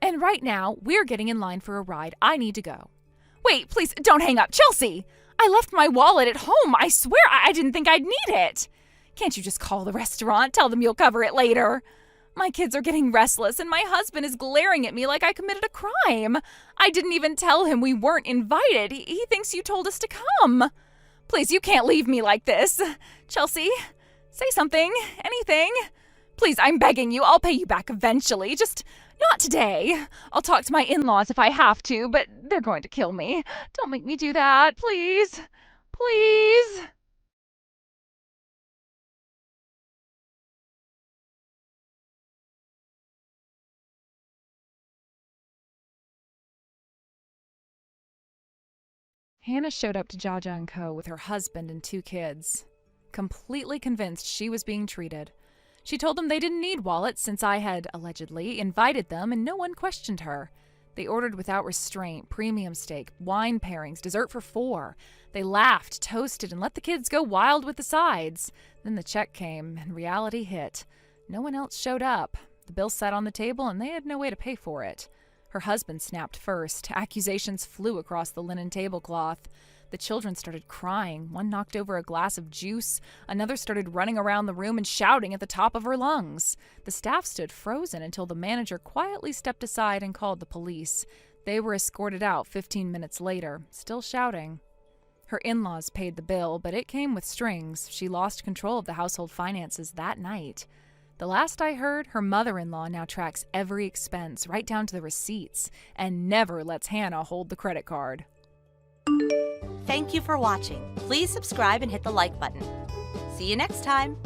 And right now, we're getting in line for a ride. I need to go. Wait, please, don't hang up. Chelsea! I left my wallet at home. I swear I didn't think I'd need it. Can't you just call the restaurant? Tell them you'll cover it later. My kids are getting restless, and my husband is glaring at me like I committed a crime. I didn't even tell him we weren't invited. He thinks you told us to come. Please, you can't leave me like this. Chelsea, say something. Anything. Please, I'm begging you. I'll pay you back eventually. Just not today. I'll talk to my in-laws if I have to, but they're going to kill me. Don't make me do that. Please. Please. Hannah showed up to Jaja & Co. with her husband and 2 kids, completely convinced she was being treated. She told them they didn't need wallets since I had, allegedly, invited them and no one questioned her. They ordered without restraint, premium steak, wine pairings, dessert for 4. They laughed, toasted, and let the kids go wild with the sides. Then the check came and reality hit. No one else showed up. The bill sat on the table and they had no way to pay for it. Her husband snapped first. Accusations flew across the linen tablecloth. The children started crying. One knocked over a glass of juice. Another started running around the room and shouting at the top of her lungs. The staff stood frozen until the manager quietly stepped aside and called the police. They were escorted out 15 minutes later, still shouting. Her in-laws paid the bill, but it came with strings. She lost control of the household finances that night. The last I heard, her mother-in-law now tracks every expense, right down to the receipts, and never lets Hannah hold the credit card. Thank you for watching. Please subscribe and hit the like button. See you next time.